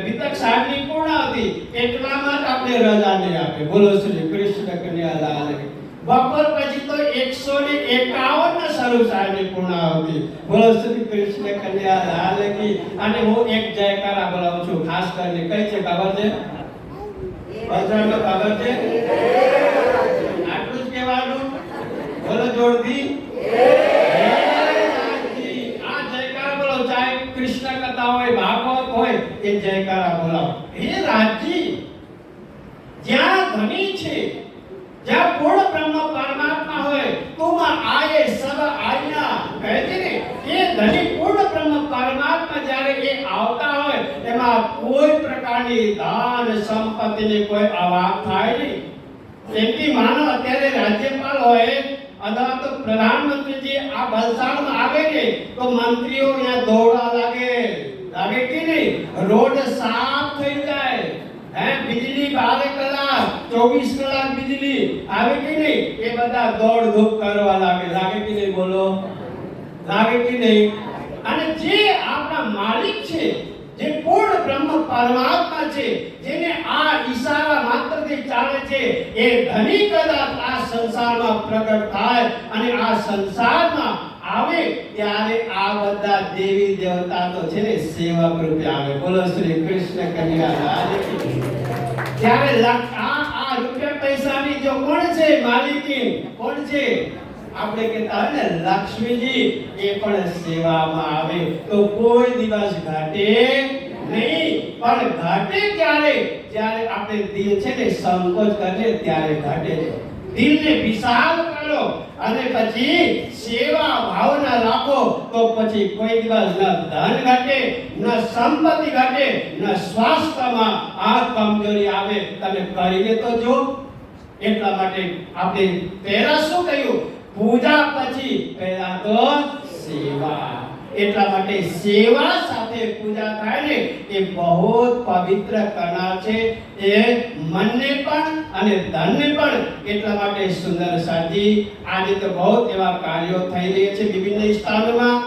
વિતક સાહેબની પૂર્ણ હતી, એટલામાં જ આપણે રજા નહીં આપે. બોલો શ્રી કૃષ્ણ કનૈયા લાલ. બપોર પછી તો 151 સ્વરૂપ સાહેબની પૂર્ણ હતી. બોલો શ્રી કૃષ્ણ કનૈયા લાલ કી. અને હું એક જયકારા બોલાવું છું, ખાસ કરીને કઈ છે ખબર છે? બધાને ખબર છે? આટલું જ કહેવાનું. બોલો જોરથી. આ જયકારા બોલો, ચાહે કૃષ્ણ કથા હોય, ભાગવત હોય, એ જયકારા બોલાવો. હે રાજજી, જ્યાં ધની છે, જ્યાં પૂર્ણ બ્રહ્મ પરમાત્મા હોય, તુમાં આયે સબ આયના કહે છે ને, એ ધની પૂર્ણ બ્રહ્મ પરમાત્મા જ્યારે એ આવતા હોય, એમાં કોઈ પ્રકારની દાન સંપત્તિની કોઈ અભાવ થાય નહીં. કેમ કે માનો અત્યારે રાજ્યપાલ હોય અથવા તો પ્રધાનમંત્રીજી આ વલસાડમાં આવે ને, તો મંત્રીઓ અહીંયા દોડવા લાગે કે નહીં? રોડ સાફ થઈ જાય, बिजली 12 કલાક 24 કલાક बिजली આવે કે નહીં? એ બધા દોડ ધૂપ કરવા લાગે કે નહીં? બોલો, લાગે કે નહીં? અને જે આપણા માલિક છે, જે પૂર્ણ બ્રહ્મ પરમાત્મા છે, જેને આ ઈશારા માત્રથી ચાલે છે, એ ધની કદાચ આ સંસારમાં પ્રગટ થાય અને આ સંસારમાં આવે ત્યારે આ બધા દેવી દેવતા તો છે ને સેવક રૂપે આવે. બોલો શ્રી કૃષ્ણ કનૈયા લાલ કી. ત્યારે આ રૂપિયા પૈસાની જો કોણ છે માલિકી, કોણ છે? આપણે કહેતા હોય ને લક્ષ્મીજી, એ પણ સેવામાં આવે તો કોઈ દિવસ ઘટે નહીં. પણ ઘટે ક્યારે? જ્યારે આપણે દિલ છે ને સંકોચ કરે ત્યારે ઘટે છે. દિલને વિશાળ કરો અને પછી સેવા ભાવના રાખો, તો પછી કોઈ દિવસ ન ધન ઘટે, ન સંપત્તિ ઘટે, ન સ્વાસ્થ્યમાં આ કમજોરી આવે. તમે કરીને તો જો. એટલા માટે આપણે પહેલા શું કહ્યું? પૂજા પછી પહેલા તો સેવા. એટલા માટે સેવા સાથે પૂજા થાય ને, એ બહુ પવિત્ર કરનાર છે, એ મનને પણ અને ધનને પણ. એટલા માટે સુંદર સાજી આજે તો બહુ એવા કાર્યો થઈ રહ્યા છે વિભિન્ન સ્થાનોમાં.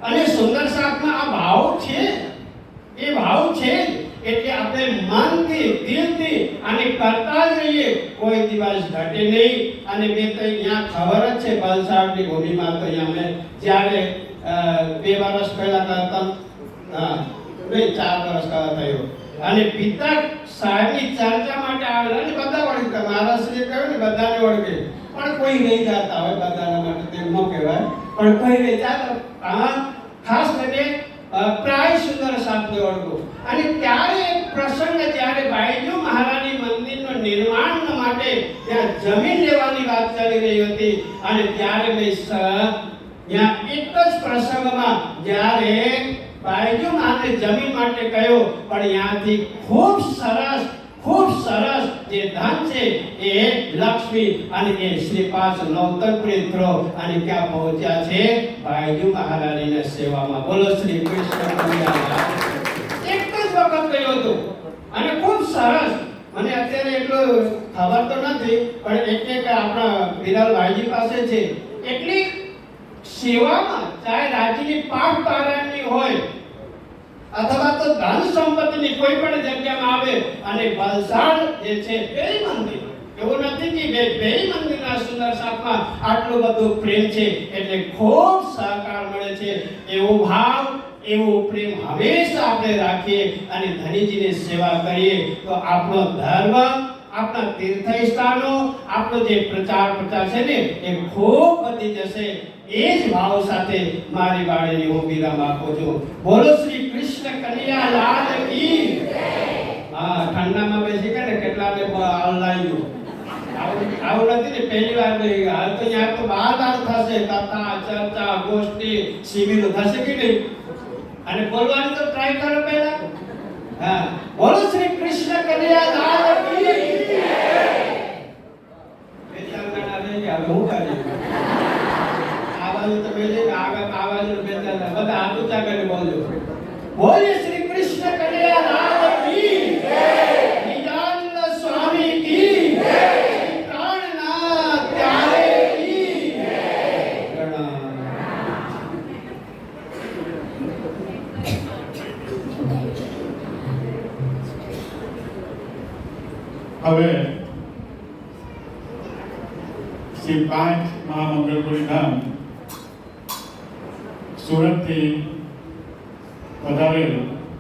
અને સુંદર સાથમાં આ ભાવ છે, એ ભાવ છે. એટલે આપણે મનથી દિલથી અને કરતા જ રહીએ, કોઈ દિવસ ઘટે નહીં. અને મેં તો અહીંયા ખબર જ છે, વલસાડની ભૂમિમાં તો અહીંયા મેં જ્યારે 2 વર્ષ પહેલા કરતા, 4 વર્ષ પહેલા થયો, અને પિતા સાહેબની ચર્ચા માટે આવેલા અને બધા ઓળખતા. મહારાષ્ટ્રીય કહ્યું ને બધાને ઓળખે, પણ કોઈ નહીં જાતા હોય બધાના માટે તેમ ન કહેવાય, પણ કોઈ નહીં જાતા. ખાસ કરીને પ્રાય સુંદર સાથે ઓળખો. અને ત્યારે એક પ્રસંગ, જ્યારે બાયજુ મહારાણી મંદિરનો નિર્માણ માટે ત્યાં જમીન લેવાની વાત ચાલી રહી હતી, અને ત્યારે મેં ત્યાં એક જ પ્રસંગમાં જ્યારે બાયજુ મહારાજે જમીન માટે કહ્યું, પણ ત્યાંથી ખૂબ સરસ જે ધન છે એ લક્ષ્મી અને એ શ્રીપાદ નવતરપુરી થ્રો અને ક્યાં પહોંચ્યા છે? બાયજુ મહારાણીની સેવામાં. બોલો શ્રી કૃષ્ણ કનૈયા. એક જ વખત કહ્યું હતું અને ખૂબ સરસ. મને અત્યારે એટલું ખબર તો નથી, પણ એટલે કે આપણા વિરાલ ભાઈજી પાસે છે. એટલી સેવામાં, ચાહે રાજ્યની પાઠ પારાયણની હોય અથવા તો ધન સંપત્તિની કોઈ પણ જગ્યામાં આવે, અને વલસાડ જે છે બે મંદિર, એવું નથી કે બે મંદિરના સુંદર સાથમાં આટલું બધું પ્રેમ છે, એટલે ખૂબ સહકાર મળે છે. એવો ભાવ, એવો પ્રેમ હંમેશા આપણે રાખીએ અને ધનીજીની સેવા કરીએ, તો આપણો ધર્મ આપણા તીર્થ સ્થાનો, આપણો જે પ્રચાર પ્રચાર છે ને એ ખૂબ વધી જશે. એ જ ભાવ સાથે મારી વાણીને હું વિરામ આપું છું. બોલો શ્રી કૃષ્ણ કનૈયા લાલ કી. હા, ઠંડામાં બેસી કે ને કેટલાને હાલ લાગ્યું. આવું નથી ને પહેલી વાર હાલ તો યાર તો બાર થશે. કથા, ચર્ચા, ગોષ્ઠી, શિબિરો થશે કે નહીં? અને બોલવાની તો ટ્રાય કરો પહેલા. હા, બોલો શ્રી કૃષ્ણ કનૈયા લાલ કી. બેચારા રહી ગયા, હું કરી આવાજ તો બેજે આગળ આવાજ બેચારા બધા હાથ ઊંચા કરી બોલજો. બોલે શ્રી કૃષ્ણ કનૈયા લાલ કી. નિજાનંદ સ્વામી કી. પ્રાણનાથ પ્યારે કી. પ્રણામ. હવે શ્રી 5 મહામંગલપુરી ધામ સુરતથી પધારેલ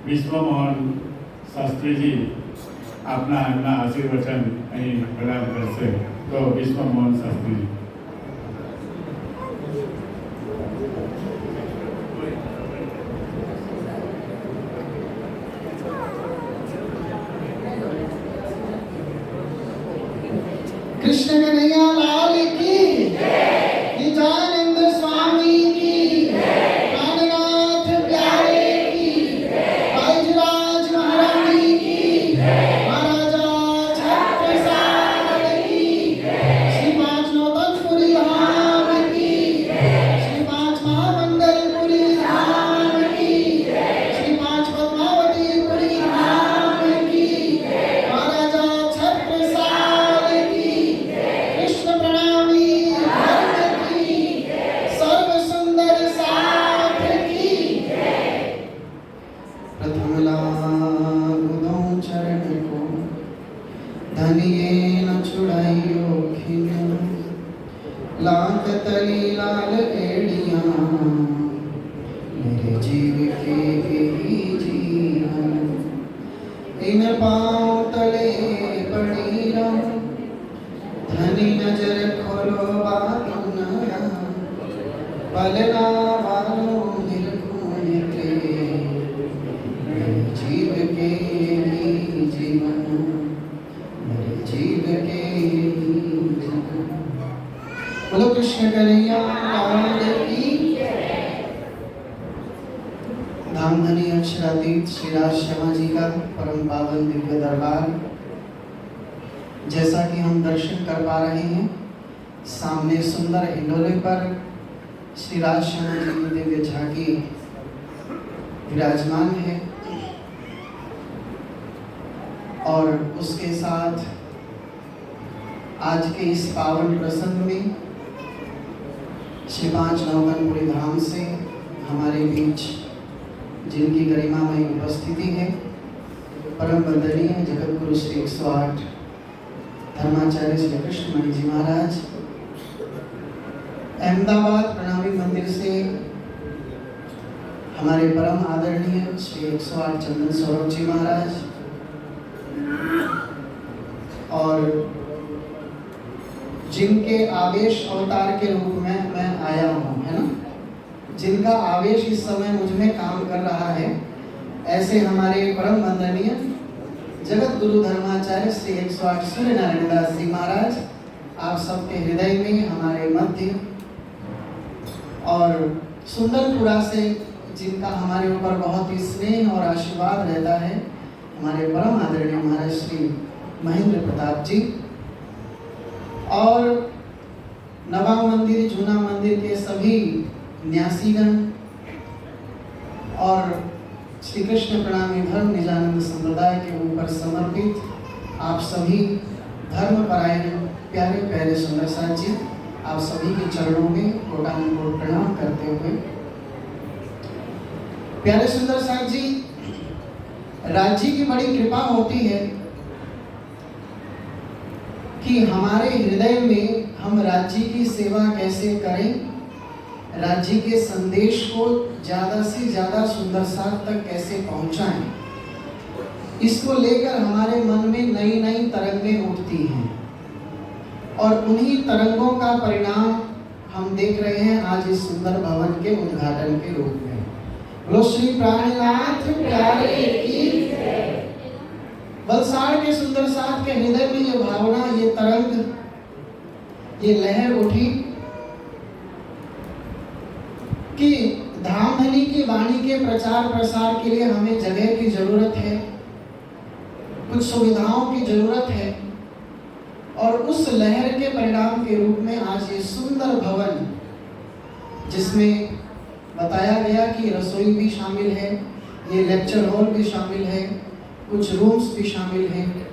વિશ્વમોહન શાસ્ત્રીજી આપના એમના આશીર્વચન અહીં પ્રદાન કરશે. તો વિશ્વમોહન શાસ્ત્રીજી. कृष्ण कन्हैया लाल की निजानंद स्वामी की प्राणनाथ प्यारे की बैजराज महारानी की महाराजा छत्रसाल की श्री 5 नौतनपुरी धाम की श्री 5 महामंगलपुरी धाम की श्री 5 पद्मावतीपुरी धाम की महाराजा छत्रसाल की कृष्ण प्रणामी धर्म की सर्व सुंदर साथ की प्रथम लागुदो चरण को धनिये न छुड़ाइयो खिन लाख तली लाल एड़ियां मेरे जीव के ही जीवन इन पाँव तले पड़ी रहूं धनी नजर खोलो बातन पलना वालों निरखूं निकले मेरे जीव के ही जीवन मेरे जीव के ही जीवन। बोलो कृष्ण कन्हैया लाल की। धाम धनी अक्षरातीत श्री राज श्यामा जी का परम पावन दिव्य दरबार, जैसा कि हम दर्शन कर पा रहे हैं, सामने सुंदर हिंडोले पर श्री राज श्यामा जी की दिव्य झांकी विराजमान है और उसके साथ आज के इस पावन प्रसंग में श्री 5 नौतनपुरी धाम से हमारे बीच जिनकी गरिमामय उपस्थिति है, परम वंदनीय जगत गुरु श्री 108 धर्माचार्य श्री कृष्ण मणि जी महाराज, अहमदाबाद प्रणामी मंदिर से हमारे परम आदरणीय श्री 108 चंदन सौरभ जी महाराज, और जिनके आवेश अवतार के रूप में मैं आया हूँ, है ना, जिनका आवेश इस समय मुझ में काम कर रहा है, ऐसे हमारे परम वंदनीय जगत गुरु धर्माचार्य श्री 108 सूर्य नारायण दास जी महाराज आप सबके हृदय में हमारे मध्य, और सुंदरपुरा से जिनका हमारे ऊपर बहुत ही स्नेह और आशीर्वाद रहता है, हमारे परम आदरणीय महाराज श्री महेंद्र प्रताप जी, और नवा मंदिर जूना मंदिर के सभी न्यासीगण और श्री कृष्ण प्रणामी धर्म निजानंद संप्रदाय के ऊपर समर्पित आप सभी धर्म परायण प्यारे प्यारे सुंदर साथ जी, आप सभी के चरणों में कोटानुकोट प्रणाम करते हुए, प्यारे सुंदर साथ जी, राज्य की बड़ी कृपा होती है कि हमारे हृदय में हम राज्य की सेवा कैसे करें, राज्य के संदेश को ज्यादा से ज्यादा सुंदर साथ तक कैसे पहुंचाएं। इसको लेकर हमारे मन में नई नई तरंगें उठती हैं और उन्हीं तरंगों का परिणाम हम देख रहे हैं आज इस सुंदर भवन के उद्घाटन के रूप में। बोलो श्री प्राणनाथ प्यारे की जय। वलसाड़ के सुंदर साथ के हृदय में ये भावना, ये तरंग, ये लहर उठी कि धामधनी की वाणी के प्रचार प्रसार के लिए हमें जगह की जरूरत है, कुछ सुविधाओं की जरूरत है और उस लहर के परिणाम के रूप में आज ये सुंदर भवन, जिसमें बताया गया कि रसोई भी शामिल है, ये लेक्चर हॉल भी शामिल है, कुछ रूम्स भी शामिल हैं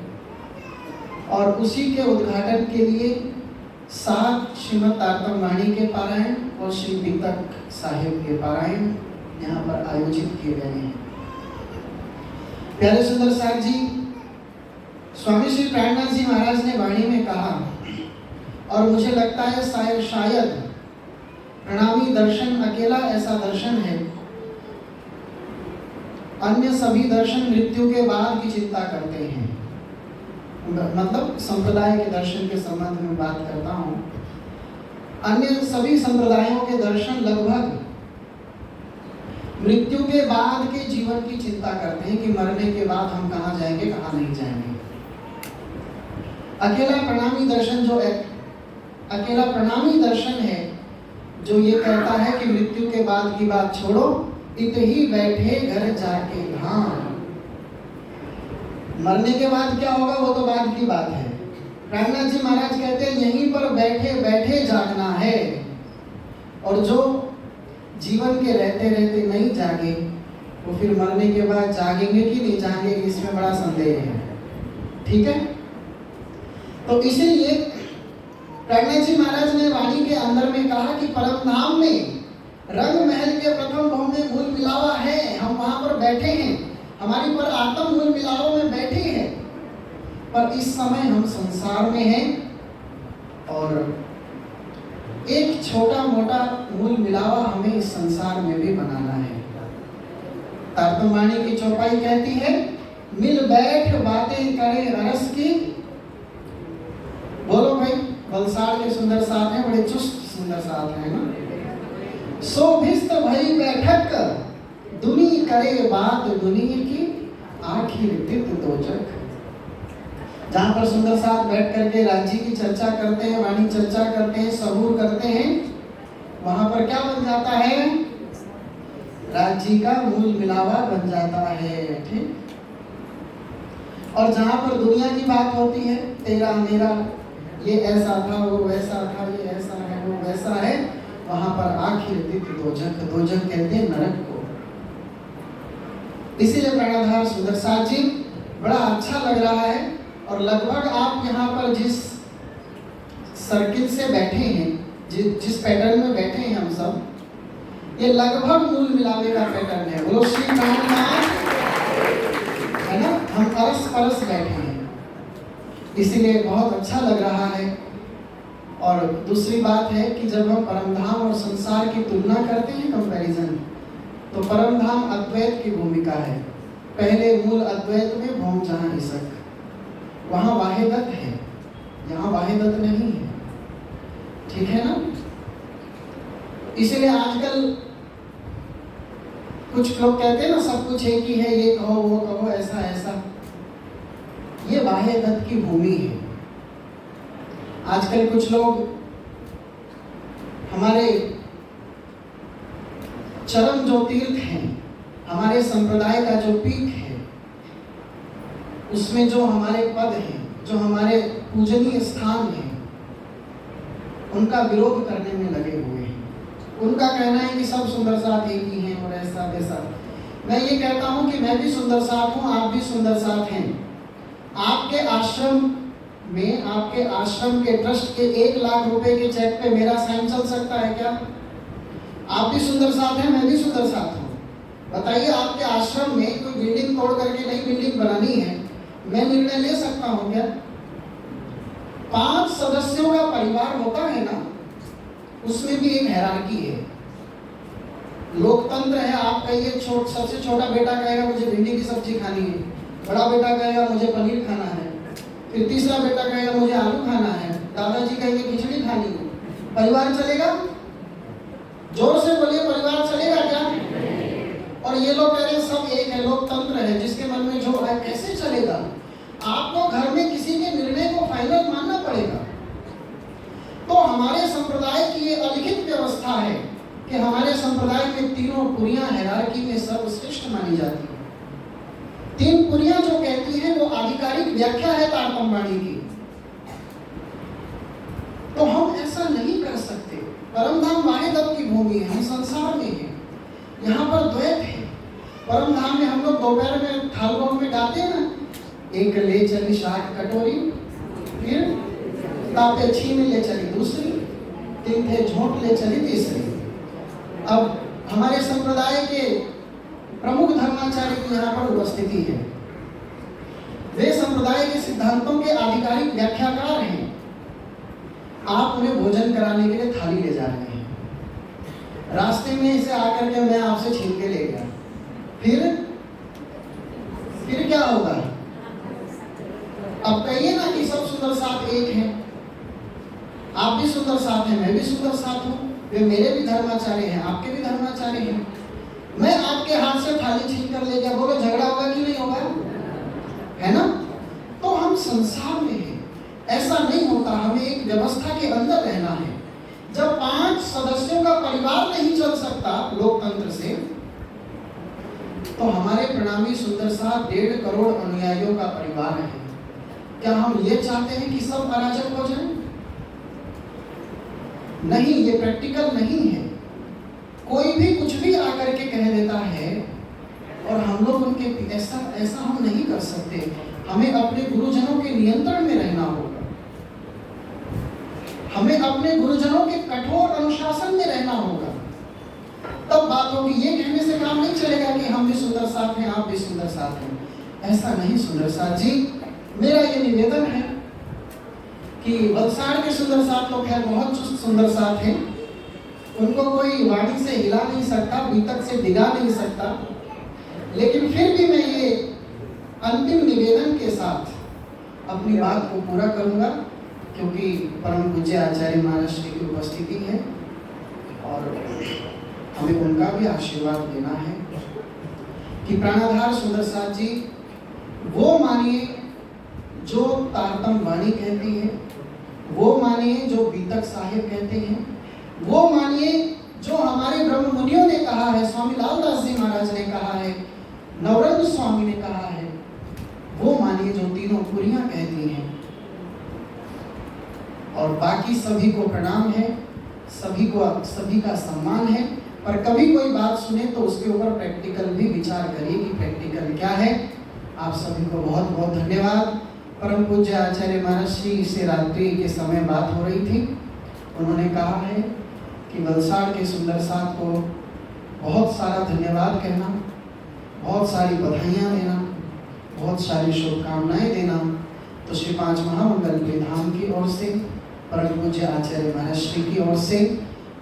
और उसी के उद्घाटन के लिए 7 श्रीमद् तारतम वाणी के पारायण और श्री बीतक साहिब के पारायण यहाँ पर आयोजित किए गए हैं। प्यारे सुंदर साथ जी, स्वामी श्री प्राणनाथ जी महाराज ने वाणी में कहा और मुझे लगता है शायद प्रणामी दर्शन अकेला ऐसा दर्शन है, अन्य सभी दर्शन मृत्यु के बाद की चिंता करते हैं। मतलब संप्रदाय के दर्शन के संबंध में बात करता हूँ। अन्य सभी संप्रदायों के दर्शन लगभग मृत्यु के बाद के जीवन की चिंता करते हैं कि मरने के बाद हम कहाँ जाएंगे, कहाँ नहीं जाएंगे। अकेला प्रणामी दर्शन है जो ये कहता है कि मृत्यु के बाद की बात छोड़ो, इत ही बैठे घर जाके धाम। मरने के बाद क्या होगा वो तो बाद की बात है। प्राणनाथ जी महाराज कहते हैं यहीं पर बैठे बैठे जागना है, और जो जीवन के रहते रहते नहीं जागे वो फिर मरने के बाद जागेंगे कि नहीं जागेंगे, इसमें बड़ा संदेह है। ठीक है, तो इसीलिए प्राणनाथ जी महाराज ने वाणी के अंदर में कहा कि परम धाम में रंग महल के प्रथम भवन में मूल मिलावा है, हम वहां पर बैठे हैं, हमारी पर आत्म मूल मिलावों में बैठे हैं, पर इस समय हम संसार में हैं और एक छोटा मोटा मूल मिलावा हमें इस संसार में भी बनाना है। तारतम वाणी की चौपाई कहती है, मिल बैठ बातें करे रस की। बोलो भाई, वलसाड़ के सुंदर साथ हैं, बड़े चुस्त सुंदर साथ हैं ना। शोभिस्त भई बैठक दुनी करे बात दुनिया की, आखिर तित दोजक। जहाँ पर सुंदर साथ बैठ करके राज्य की चर्चा करते हैं, वाणी चर्चा करते हैं, सबूर करते हैं, वहां पर क्या बन जाता है? राज्य का मूल मिलावा बन जाता है। ठीक। और जहाँ पर दुनिया की बात होती है, तेरा मेरा, ये ऐसा था, वो वैसा था, ये ऐसा है, वो वैसा है, वहां पर आखिर तित दोजक, दोजक कहते हैं नरक को। इसीलिए प्राणाधार सुंदर साथ जी बड़ा अच्छा लग रहा है और लगभग आप यहाँ पर जिस सर्किल से बैठे हैं, जिस पैटर्न में बैठे हैं हम सब, ये लगभग मूल मिलावे का पैटर्न है। बोलो श्री प्राणनाथ, है ना, हम अरस परस बैठे हैं, इसीलिए बहुत अच्छा लग रहा है। और दूसरी बात है कि जब हम परमधाम और संसार की तुलना करते हैं, कंपैरिजन, तो परमधाम अद्वैत की भूमिका है। पहले मूल अद्वैत में भौम जहां ईसक, वहां वाहिदत है, यहाँ वाहिदत नहीं है। ठीक है ना। इसीलिए आजकल कुछ लोग कहते हैं ना, सब कुछ एक ही है, ये कहो वो कहो, ऐसा ऐसा, ये वाहिदत की भूमि है। आजकल कुछ लोग हमारे चरम जो तीर्थ हैं, हमारे संप्रदाय का जो पीक है, उसमें जो हमारे पद हैं, जो हमारे पूजनीय स्थान हैं, उनका विरोध करने में लगे हुए हैं। उनका कहना है कि सब सुंदर साथ एक ही हैं और ऐसा वैसा। मैं ये कहता हूं कि मैं भी सुंदर साथ हूं, आप भी सुंदर साथ हैं। आपके आश्रम में, आपके आश्रम के ट्रस्ट के 1 लाख रुपए के चेक पे मेरा साइन चल सकता है क्या? आप भी सुंदर साथ हैं, मैं भी सुंदर साथ हूँ। बताइए, आपके आश्रम में कोई बिल्डिंग तोड़ करके नई बिल्डिंग बनानी है, मैं निर्णय ले सकता हूँ क्या? 5 सदस्यों का परिवार होता है ना, उसमें भी एक हायरार्की है, लोकतंत्र है। आप कहिए, सबसे छोटा बेटा कहेगा मुझे भिंडी की सब्जी खानी है, बड़ा बेटा कहेगा मुझे पनीर खाना है, फिर तीसरा बेटा कहेगा मुझे आलू खाना है, दादाजी कहेंगे खिचड़ी खानी है। परिवार चलेगा? जोर से बोलिए, परिवार चलेगा क्या? और ये लोग कह रहे हैं सब एक है, लोकतंत्र है, जिसके मन में जो है कैसे चलेगा? आपको घर में किसी के निर्णय को फाइनल मानना पड़ेगा। तो हमारे संप्रदाय की ये अलिखित व्यवस्था है कि हमारे संप्रदाय में तीनों पुरियां हायरार्की में सर्वश्रेष्ठ मानी जाती है। तीन पुरियां जो कहती हैं वो आधिकारिक व्याख्या है तारतम्य वाणी की। तो हम ऐसा नहीं कर सकते। परमधाम वाहिदत्व की भूमि है, हम संसार में हैं, यहाँ पर द्वैत है। परमधाम में हम लोग दोपहर में थालगों में गाते हैं ना, एक ले चली 60 कटोरी, फिर तापे छीन ले चली दूसरी, तीन थे झोंक ले चली तीसरी। अब हमारे संप्रदाय के प्रमुख धर्माचार्य की यहाँ पर उपस्थिति है। वे संप्रदाय के सिद्धांतों के आधिकारिक व्याख्याकार हैं। आप उन्हें भोजन कराने के लिए थाली ले जा रहे हैं, रास्ते में इसे आकर के मैं आपसे छीन के ले गया, फिर क्या होगा? अब कहिए ना कि सब सुंदर साथ एक हैं, आप भी सुंदर साथ हैं, मैं भी सुंदर साथ हूँ, वे मेरे भी धर्माचार्य हैं, आपके भी धर्माचार्य हैं। मैं आपके हाथ से थाली छीन कर ले गया, बोलो झगड़ा होगा कि नहीं होगा? है ना? तो हम संसार में हैं, ऐसा नहीं होता। हमें एक व्यवस्था के अंदर रहना है। जब 5 सदस्यों का परिवार नहीं चल सकता लोकतंत्र से, तो हमारे प्रणामी सुंदर साथ 1.5 करोड़ अनुयायियों का परिवार है। क्या हम ये चाहते हैं कि सब अराजक हो जाएं? नहीं, ये प्रैक्टिकल नहीं है। कोई भी कुछ भी आकर के कह देता है और हम लोग उनके ऐसा हम नहीं कर सकते। हमें अपने गुरुजनों के नियंत्रण में रहना होगा, हमें अपने गुरुजनों के कठोर अनुशासन में रहना होगा, तब बात होगी। ये कहने से काम नहीं चलेगा कि हम भी सुंदर साथ हैं, आप भी सुंदर साथ हैं। ऐसा नहीं सुंदर साथ जी। मेरा ये निवेदन है कि वलसाड़ के सुंदर साथ तो खैर बहुत सुंदर साथ हैं, उनको कोई वाणी से हिला नहीं सकता, बीतक से डिगा नहीं सकता, लेकिन फिर भी मैं ये अंतिम निवेदन के साथ अपनी बात को पूरा करूंगा, क्योंकि परम पूज्य आचार्य महाराज श्री की उपस्थिति है और हमें उनका भी आशीर्वाद देना है कि प्राणाधार सुंदर साथ जी वो मानिए जो तारतम्य वाणी कहती है, वो मानिए जो बीतक साहिब कहते हैं, वो मानिए जो हमारे ब्रह्म मुनियों ने कहा है, स्वामी लालदास जी महाराज ने कहा है, नवरंग स्वामी ने कहा है, वो मानिए जो तीनों पुरियां कहती हैं। और बाकी सभी को प्रणाम है, सभी का सम्मान है, पर कभी कोई बात सुने तो उसके ऊपर प्रैक्टिकल भी विचार करिए कि प्रैक्टिकल क्या है। आप सभी को बहुत बहुत धन्यवाद। परम पूज्य आचार्य महाराज श्री से रात्रि के समय बात हो रही थी, उन्होंने कहा है कि वलसाड़ के सुंदर साथ को बहुत सारा धन्यवाद कहना, बहुत सारी बधाइयाँ देना, बहुत सारी शुभकामनाएं देना। तो श्री 5 महामंगल के धाम की ओर से, परम पूज्य आचार्य महाराज श्री की ओर से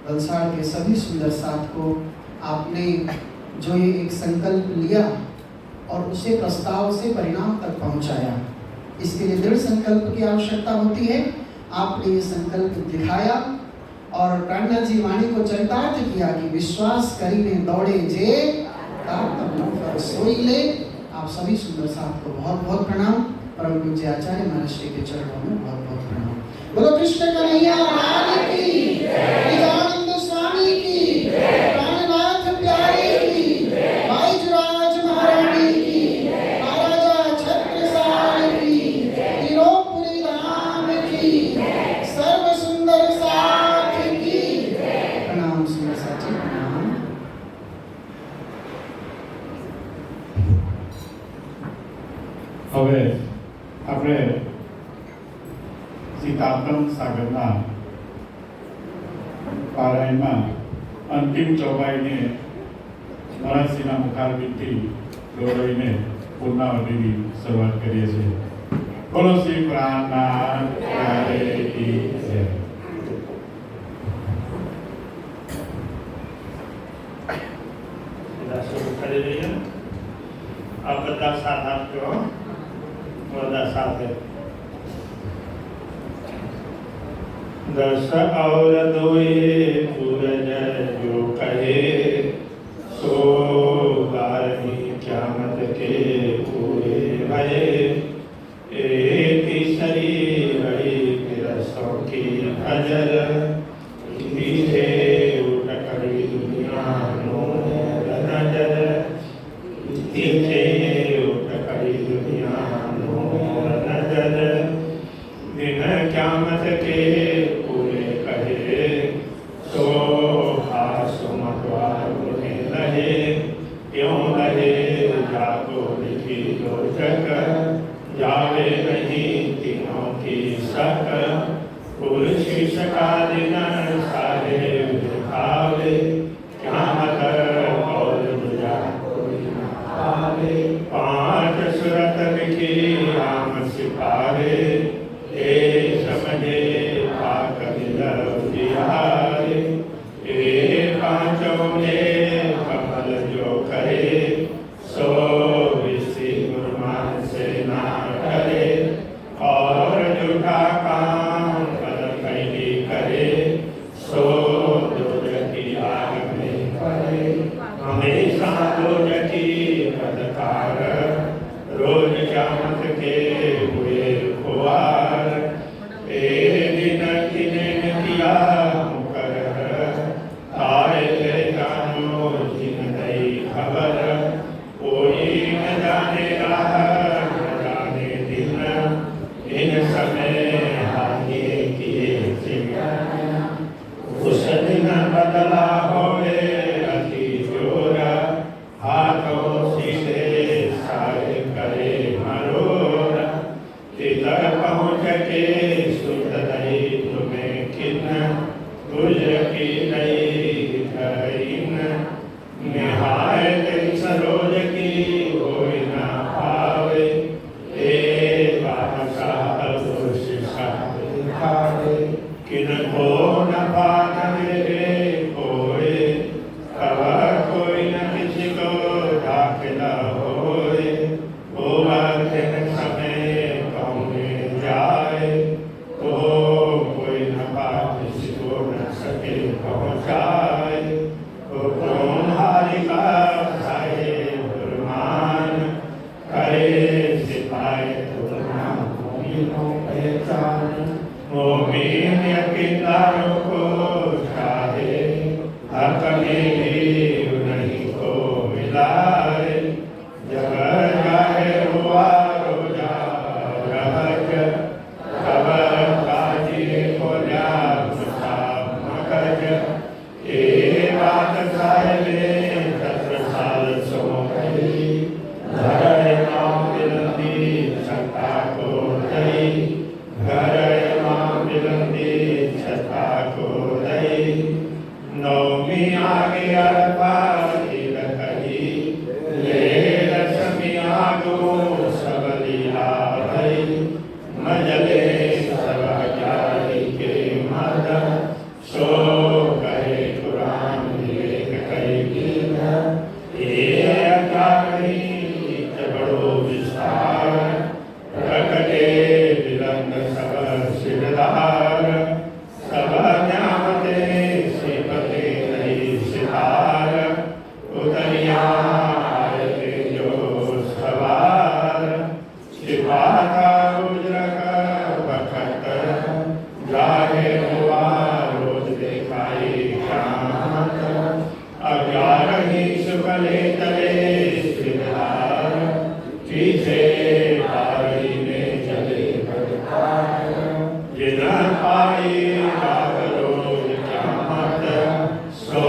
वलसाड़ के सभी सुंदर साथ को आपने जो ये एक संकल्प लिया और उसे प्रस्ताव से परिणाम तक पहुंचाया, इसके लिए दृढ़ संकल्प की आवश्यकता होती है। आपने ये संकल्प दिखाया और प्राणनाथ जी वाणी को चरितार्थ किया कि विश्वास करीने दौड़े जे तारतम्य सोई ले। आप सभी सुंदर साथ को बहुत बहुत प्रणाम। परम पूज्य आचार्य महाराज श्री के चरणों में बहुत बहुत प्रणाम। बोलो कृष्ण कन्हैया लाल की, नित्यानंद स्वामी की, प्राणनाथ प्यारे की, भाई जुराज महारानी की, महाराजा छत्रसाल की, तिरुपुरी धाम की, सर्व सुंदर साथ की प्रणाम। सुंदर साथ जी प्रणाम। હવે આપણે સીતાતમ સાગરના પારાયણમાં અંતિમ ચોપાઈને મહારાજશ્રીના મુખારબિંદથી દોરવીને પૂર્ણાવતિની શરૂઆત કરીએ છીએ। બોલો શ્રી પ્રાણનાથ પ્યારે કી જય। શરૂ કરી દઈએ। આ બધા સાથ આપજો, બધા સાથે. 10 और 2 सूरज जो कहे सो बारही क़यामत के पूरे भये. तीसरी बड़ी बिरसों की फजर पीछे उठ खड़ी दुनिया नूर नजर. पीछे उठ खड़ी दुनिया नूर नजर. दिन क़यामत के पूरे कहे सो आसमतवार उन्हें लहे. क्यों लहे जागो लिखी लोचक जावे नहीं तीनों की शक. पुरुष का दिन सारे दिखावे क्या मतलब और बुझा कोई न आवे. 5 सूरत लिखी आम सिपारे ए समझे पाक दिल बिहारे. ए 5 में कमल जो करे सो विषि गुरमान से ना करे. और झूठा काम पद कैली करे सो दूर की आग में पड़े. हमेशा दूर की पदकार रोज क़यामत के हुए खुआर. ए दिन किने किया मुकर आए ले जानो जिन नई खबर. कोई न जाने राह न जाने दिन इन समय हानि किए सिंगार. उस दिन बदला होवे अति जोर हाथों सीधे सारे करे मरोर. तिलक पहुँच के सुध नहीं तुम्हें किन तुझ की नहीं धरीन. निहाय तेरी सरोज की कोई न पावे. ए बासा शिषा दिखावे किन को न पान मेरे कोई. कब कोई न किसी को दाखिला होए. होगा दिन समय पहुँचे जाए तो कोई न पा किसी को न सके पहुँचाए. तो तुम्हारी का भाई गुरमान करे सिपाही तुमना मोमिनों पहचान. मोमिन यकीनदारों को चाहे हक में भी नहीं को मिलाए. जब जाहे हुआ रोजा रहज खबर काजी को जा मगज. ए बात साले 10 साल सो गई. घर माँ मिलती छता को दई. घर माँ मिलती छता को दई. नौमी आगे अरबा ईद कही ले रश्मि आगो सब लिया भई. मजले सब जारी के मद सो कहे कुरान विवेक कही कीन. ये अज्ञानी बड़ो विस्तार प्रकटे विलंब सब सिरदार. सब न्यामते सिपते नहीं सितार. उतरिया आए जो सवार. सिपाता उजरक बखत जाहे हुआ रोज दिखाई क़यामत. 11 शुक्ले तले सिरदार. पीछे बारी में चले बदकार. जिन पाई रात रोज क़यामत सो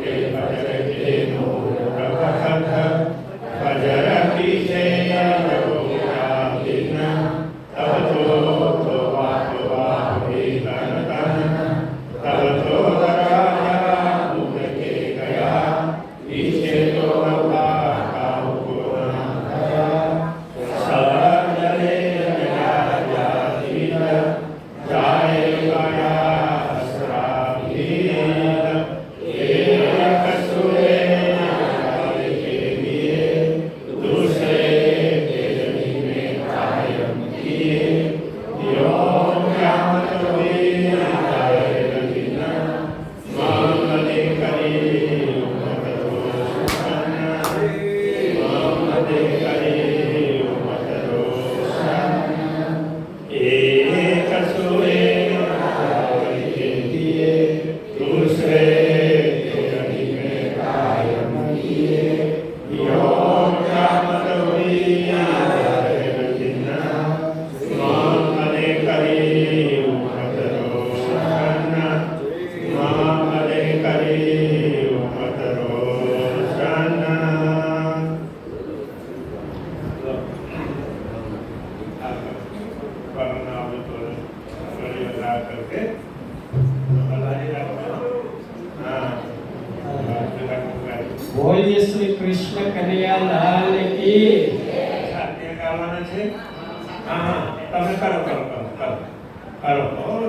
के फजर के नूर बखत. फजर पीछे हो गया दिन तब तो वाह हुई तन तन. तब तो दरवाजा उठ के गया पीछे तो બોલીએ શ્રી કૃષ્ણ કનૈયા લાલ કી. સાથે ગાવાના છે. હા તમે કરો કરો કરો કરો કરો.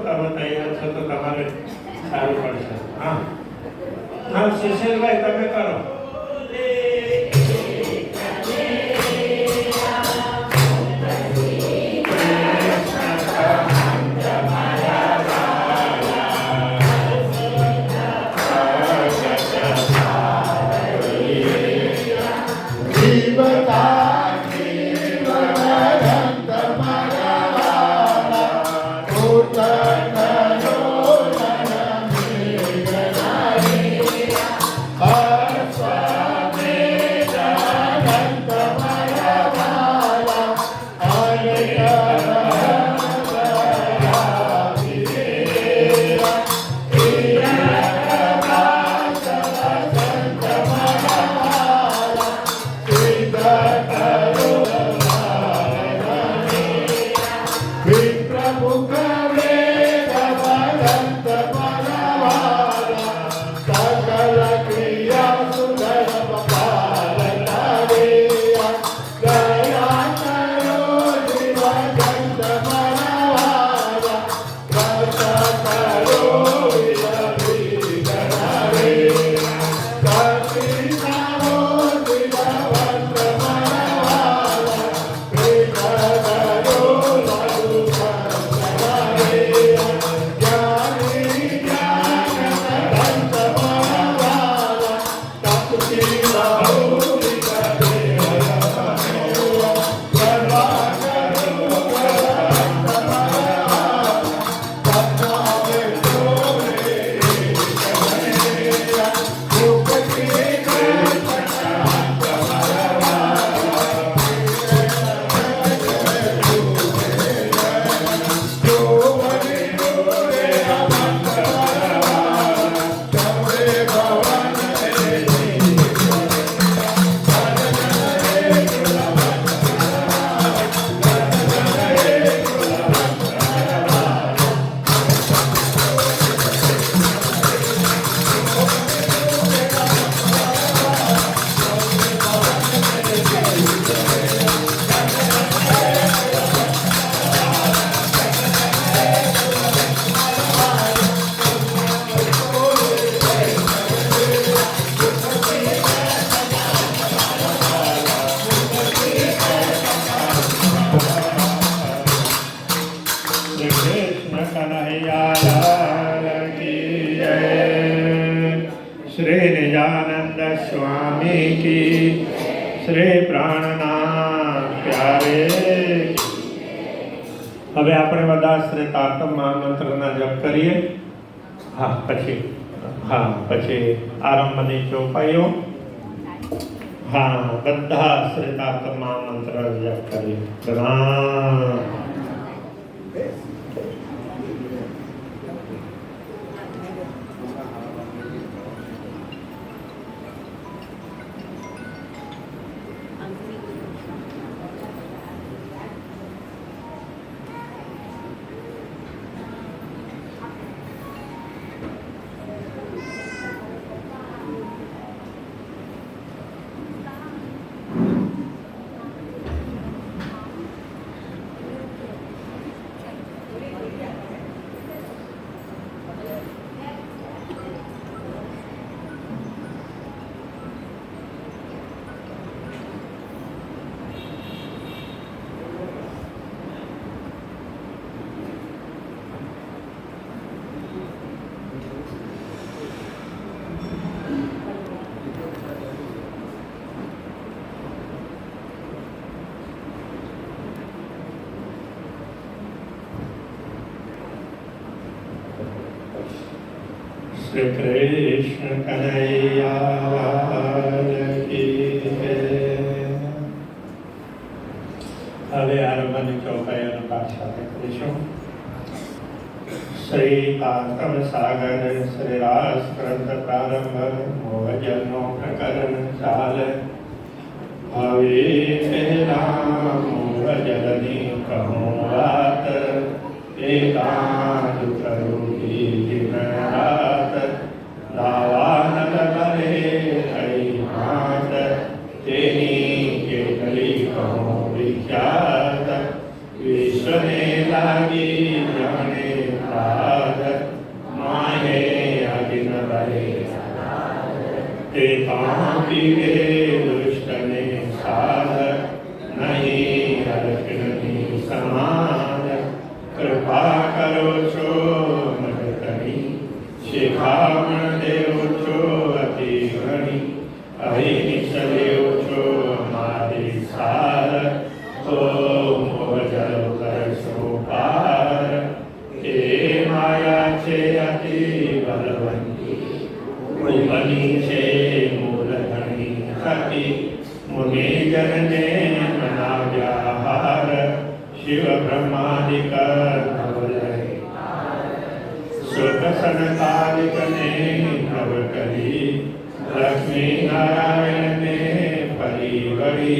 તમે તૈયાર છો તો તમારે સારું પડશે. હા હા સુશીલભાઈ તમે કરો. श्री निजानंद स्वामी की श्री प्राणनाथ प्यारे. હવે આપણે બધા શ્રેતાત્મ મહામંત્રના જપ કરીએ. પછી આરંભની ચોપાઈઓ. બધા શ્રેતાત્મ મહામંત્ર જપ કરીએ. श्री कृष्ण कन्हैया लाल की जय. હવે આરંભની ચોપાઈઓનો પાઠ સાથે કરીશું. શ્રી કાંતમ સાગર શ્રી રાસ ગ્રંથ પ્રારંભ મોહજનો પ્રકરણ ચાલ હવે મોહજલની કહું વાત એકાંત કરું દિન રાત દાવાનલ કરે पीड़े दुष्ट ने साध नहीं अर्पणनी समान कृपा करो छो मत करी शिखामण देव छो अति घणी अहि चलेव छो हमारी सार तो मोह जल करशो पार ए माया छे अति बलवंती उपनी छे मूल धनी सती मुनि जन ने मनाव्या हार शिव ब्रह्मादिक नवलय सुत सनकादिक ने नव करी लक्ष्मी नारायण ने परिवरी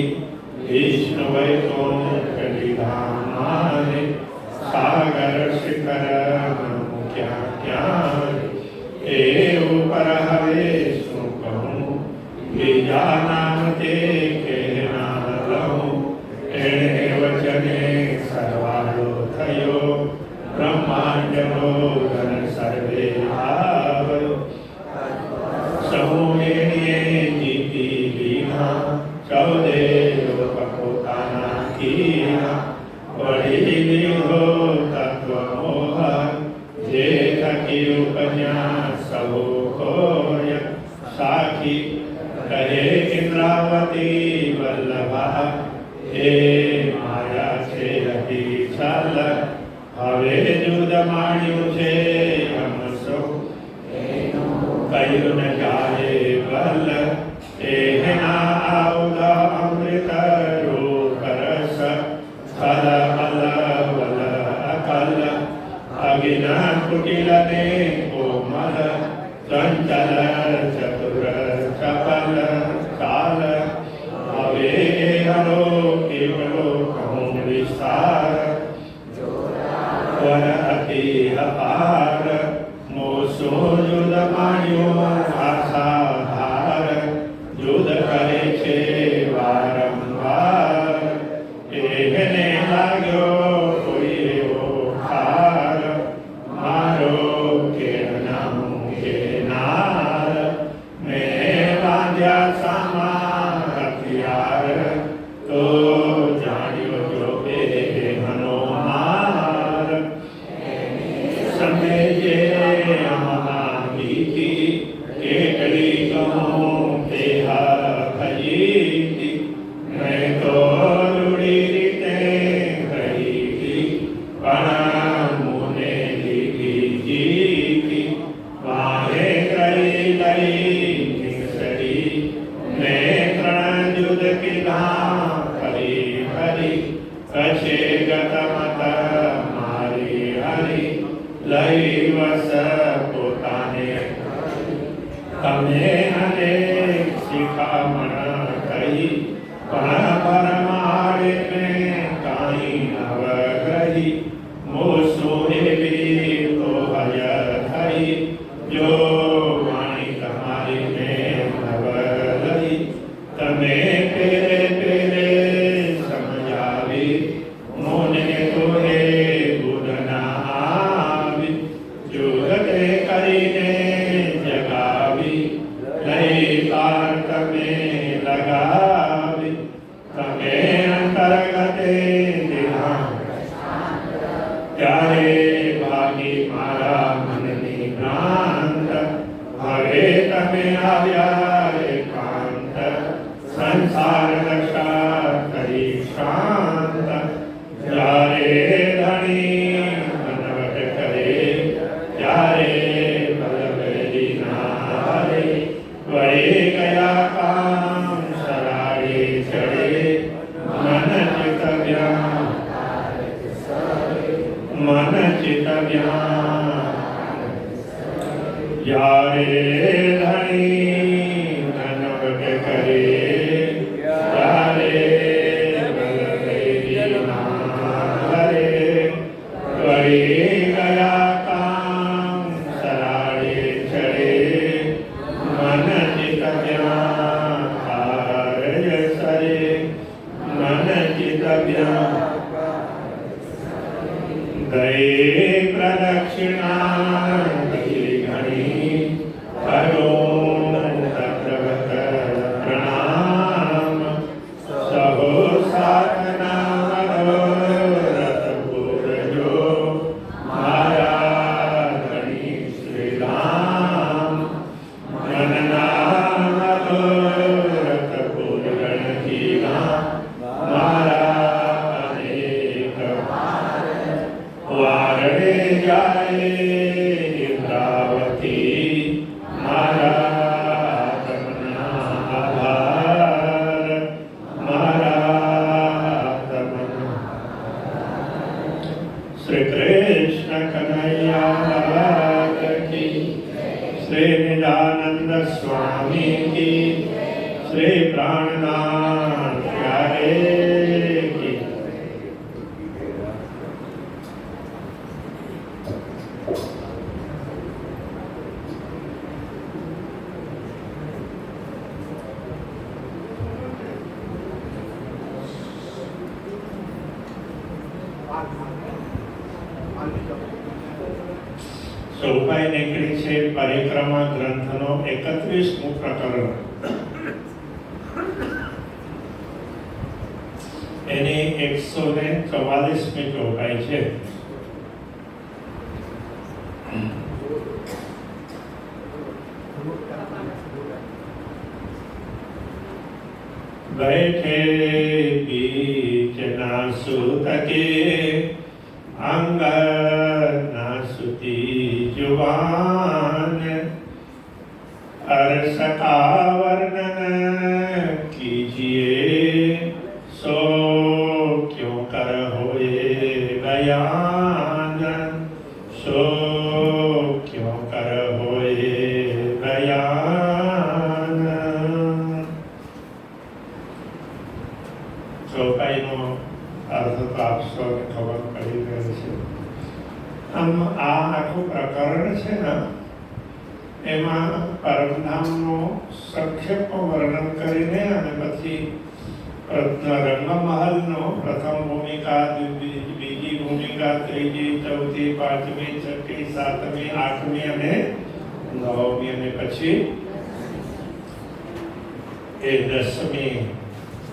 विष्णु वैकुंठ धाम सागर शिखर क्या क्या ऊपर हवे सु कहूँ बीजा नाम ते कहना लहूँ एणे वचने सर्वालो थयो ब्रह्मांड मोदन सर्वे आवयो समूहेणिये जीती लीना चौदे लोक पोताना कीना वड़ी लीधो तत्व मोह जे थकी उपन्या सबो खोय साखी कहे इंद्रावती वल्लभा हे माया छे अति छल हवे जुद माण्यु छे हमसो कયું ન જાહે બલ એહના આવદા અમૃત રૂપ રસ ફલ મલ વલ અકલ અગિન કુટિલ ને કોમલ ચંચલ ચતુર ચપલ ચાલ હવે હરો કેવલો કહું વિસ્તાર વર અતિ અપાર મોસો જુદ માણ્યો આસાધાર જુદ કરે છે વારંવાર એને લાગ્યો કોઈ એવો ખાર મારો કેળનામ કેનાર મેં બાંધ્યા સામા હથિયાર તો જાણ્યો જો બે મનોમાર સમય જે મહાગીતી કેટલી કહું તે હજીતી મેં તો રૂડી રીતે કહી પણ મુને લીધી જીતી વાહે કરી લઈ નિસરી મેં ત્રણ જુદ કીધા ફરી ફરી કશે ગતમત મારી હરી લઈ વસ પોતાને તમે અનેક શિખામણ કહી પણ પરમારે મેં કાંઈ નવ ગ્રહી મોસું એવી તો હય થઈ જો વાણી તમારી મેં નવ લઈ તમે પેરે પેરે સમજાવી મોને તો હે બુધ ના આવી જુગતે કરીને જગાવી લઈ પાર તમે લગાવી તમે અંતર્ગતે દિધા ત્યારે ભાગી મારા મનની ભ્રાંત હવે તમે આવ્યા એકાંત સંસાર રક્ષા કરી શાંત જ્યારે ધણી મનવટ કરે ત્યારે બલવેલી નારે વળી ગયા કામ સરાળે ચડે મન ચિતવ્યા જ્યારે ધણી મનવટ કરે ત્યારે બલવેલી નારે વળી ગયા કામ સરાળે ચડે મન ચિતવ્યા કાર્ય સરે મન ચિતવ્યા ગયે પ્રદક્ષિણા ઘણી કરો તત્રવત શ્રી પ્રાણનાથ પ્યારે કી સોપાઈ નીકળી છે પરિક્રમા ગ્રંથનો 31મું પ્રકરણ. એની 144મી ચોપાઈ છે. बैठे बीच नासुत के अंग नासुती जुबान अरस का वर्णन कीजिए सो क्यों कर होए बयान सो क्यों कर होए बयान. ચોપાઈનો અર્થ તો આપ સૌને ખબર પડી ગયો છે. આમ આ આખું પ્રકરણ છે ને એમાં પરમધામનું સંક્ષેપમાં વર્ણન કરીને અને પછી રંગમહલનો પ્રથમ ભૂમિકા, બીજી ભૂમિકા, ત્રીજી, ચોથી, પાંચમી, છઠ્ઠી, સાતમી, આઠમી અને નવમી અને પછી એ 10મી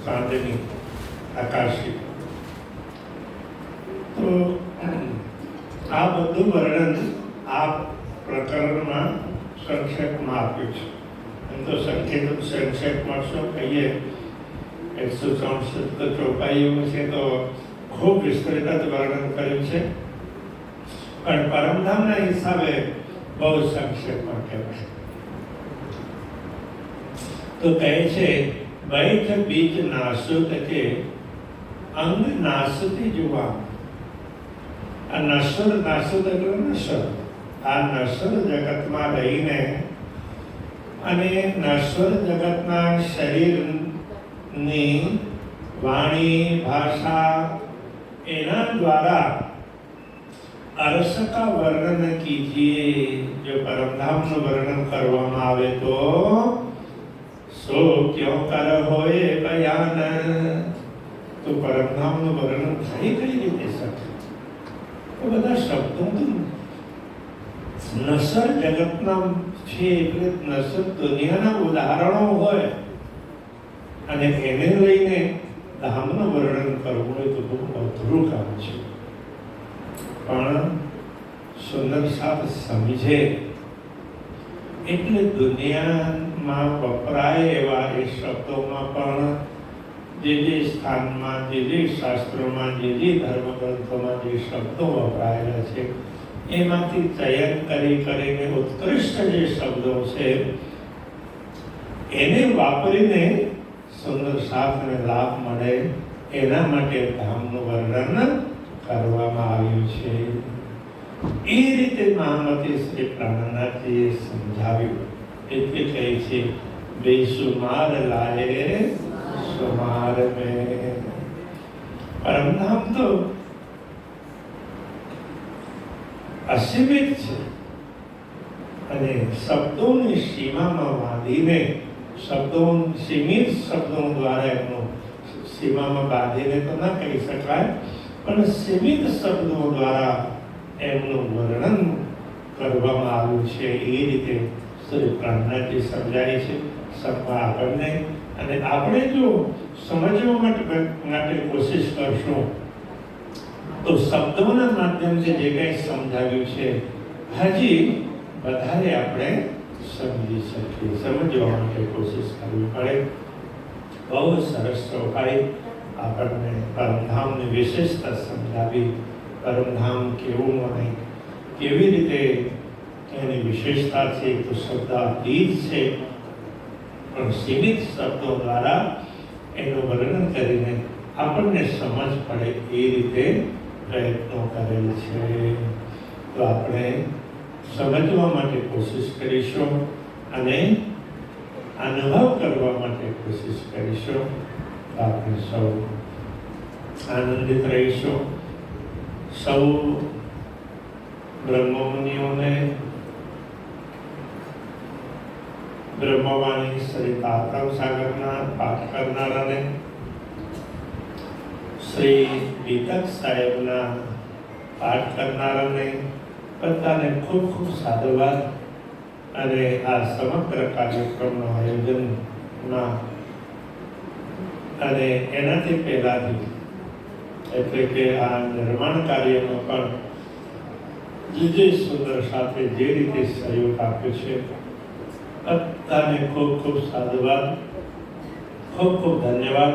ચાંદની આકાશી. તો આ બધું વર્ણન આ પ્રકરણમાં સંક્ષેપમાં આપ્યું છે. એમ તો સંક્ષેપમાં શું કહીએ, 164 ચોપાઈઓ છે તો ખૂબ વિસ્તૃત વર્ણન કર્યું છે, પણ પરમધામના હિસાબે બહુ સંક્ષેપમાં કહેવાય. તો કહે છે बैठ बीच नासुत के अंग नासती जुबा. આ નશ્વર, નાસુત એટલે નશ્વર. આ નશ્વર જગતમાં રહીને અને નશ્વર જગતના શરીરની વાણી, ભાષા એના દ્વારા અરસ કા વર્ણન કીજીએ. જો પરમધામનું વર્ણન કરવામાં આવે તો सो क्यों कर होए बयान. तो परमधामનું વર્ણન કઈ રીતે શકે? તો બધા શબ્દો નશ્વર જગતના છે એટલે નશ્વર દુનિયાના ઉદાહરણો હોય અને એને લઈને ધામનું વર્ણન કરવું હોય તો બહુ અઘરું કામ છે. પણ સુંદર સાથ સમજે એટલે દુનિયામાં વપરાય એવા એ શબ્દોમાં પણ જે સ્થાનમાં, જે શાસ્ત્રોમાં, જે ધર્મગ્રંથોમાં જે શબ્દો વપરાયેલા છે એમાંથી ચયન કરીને ઉત્કૃષ્ટ જે શબ્દો છે એને વાપરીને સુંદર સાથને લાભ મળે એના માટે ધામનું વર્ણન કરવામાં આવ્યું છે. એ રીતે મહામતી શ્રી પ્રાણનાથજીએ સમજાવ્યું. એટલે કહે છે બેસુમાર લાયે સુમાર મેં. પરમધામ તો અસીમિત છે અને શબ્દોની સીમામાં બાંધીને સીમિત શબ્દો દ્વારા એમનું સીમામાં બાંધીને તો ના કહી શકાય, પણ સીમિત શબ્દો દ્વારા એમનું વર્ણન કરવામાં આવ્યું છે. એ રીતે શ્રી પ્રાણનાથજી સમજાય છે આપણને. અને આપણે જો સમજવા માટે કોશિશ કરશું તો શબ્દોના માધ્યમથી જે કંઈ સમજાવ્યું છે હજી વધારે આપણે સમજી શકીએ. સમજવા માટે કોશિશ કરવી પડે. બહુ સરસ ચોપાઈ આપણને પરમધામની વિશેષતા સમજાવી. પરમધામ કેવું અને કેવી રીતે એની વિશેષતા છે. તો શબ્દાતીત છે પણ સીમિત શબ્દો દ્વારા એનું વર્ણન કરીને આપણને સમજ પડે એ રીતે પ્રયત્નો કરેલ છે. તો આપણે સમજવા માટે કોશિશ કરીશું અને અનુભવ કરવા માટે કોશિશ આપણે સૌ આનંદિત રહીશું. સૌ બ્રહ્મમુનિઓને બ્રહ્મવાણી શ્રી તાતવ સાગરના પાઠ કરનારાને શ્રી દીપક સાહેબના પાઠ કરનારાને બધાને ખૂબ ખૂબ સાધુવાદ. અને આ સમગ્ર કાર્યક્રમનું આયોજનમાં અને એનાથી પહેલાંથી એટલે કે આ નિર્માણ કાર્યમાં પણ જે સુંદર સાથે જે રીતે સહયોગ આપ્યો છે બધાને ખૂબ ખૂબ સાધુવાદ, ખૂબ ખૂબ ધન્યવાદ.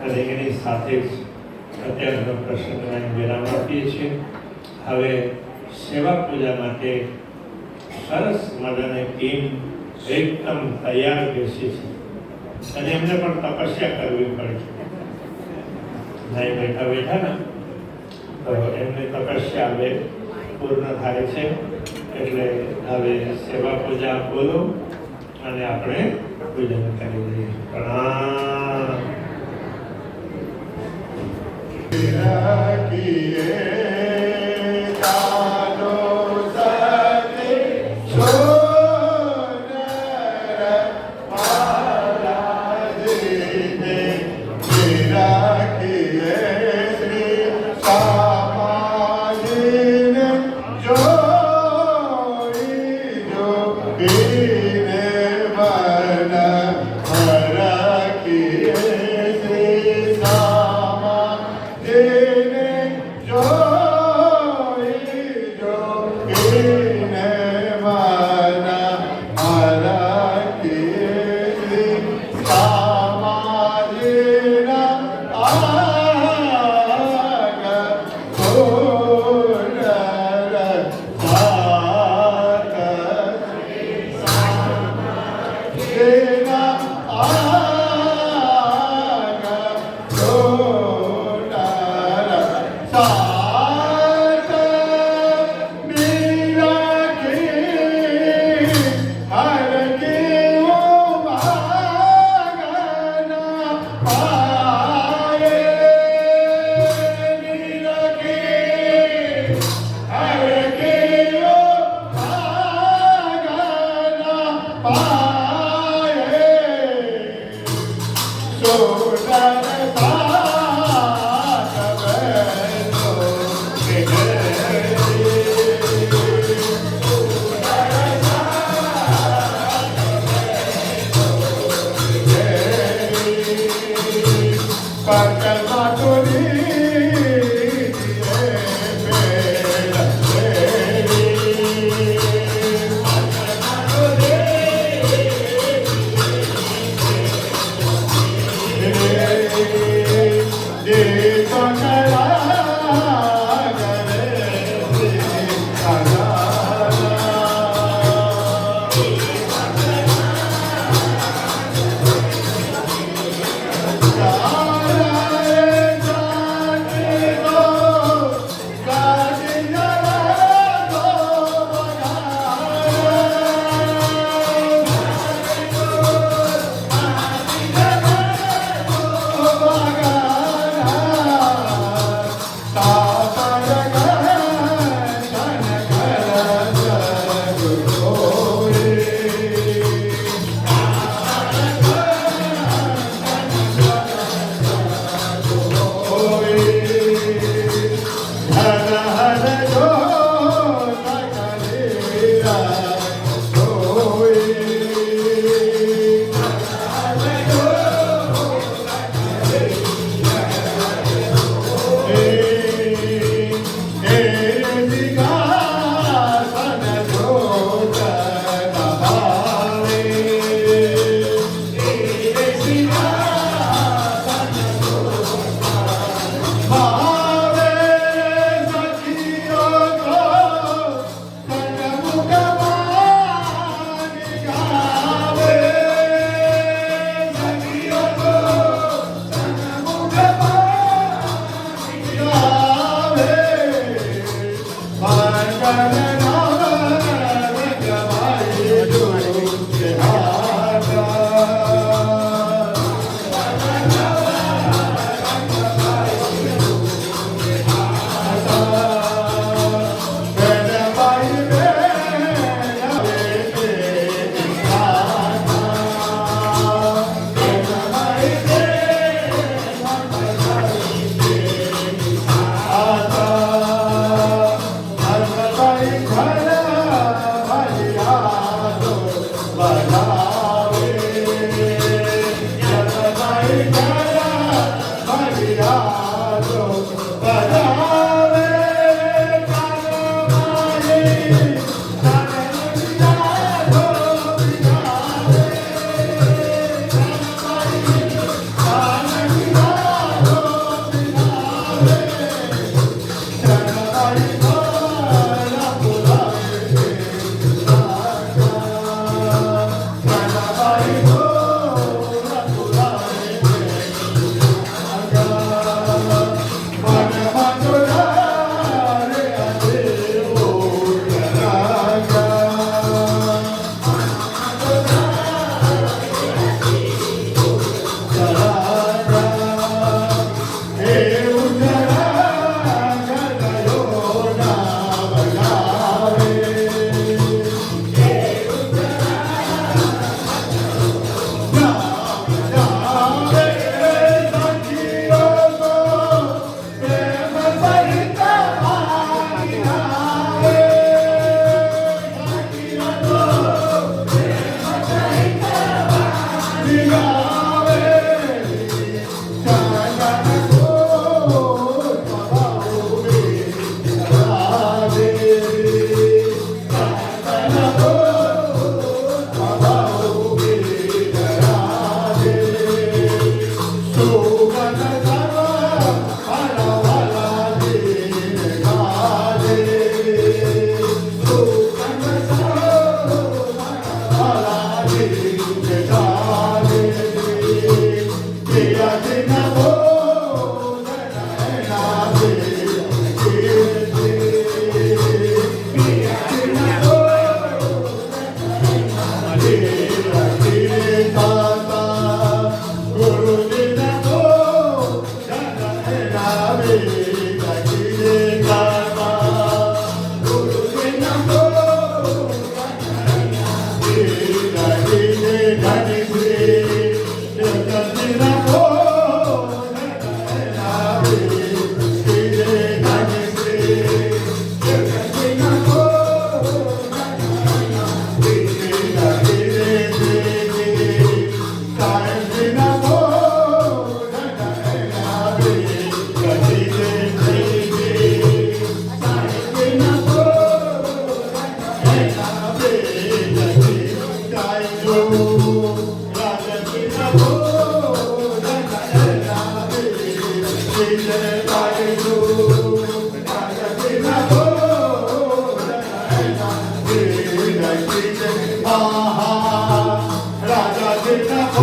અને એની સાથે જ અત્યારનો પ્રસંગને વિરામ આપીએ છીએ. હવે સેવા પૂજા માટે સરસ મજાની ટીમ એકદમ તૈયાર બેસી છે અને એમને પણ તપસ્યા કરવી પડે છે. નહીં બેઠા બેઠા ને તો એમની તપસ્યા હવે પૂર્ણ થાય છે. એટલે હવે સેવા પૂજા બોલો અને આપણે પૂજન કરી દઈએ. પ્રણામ. Go.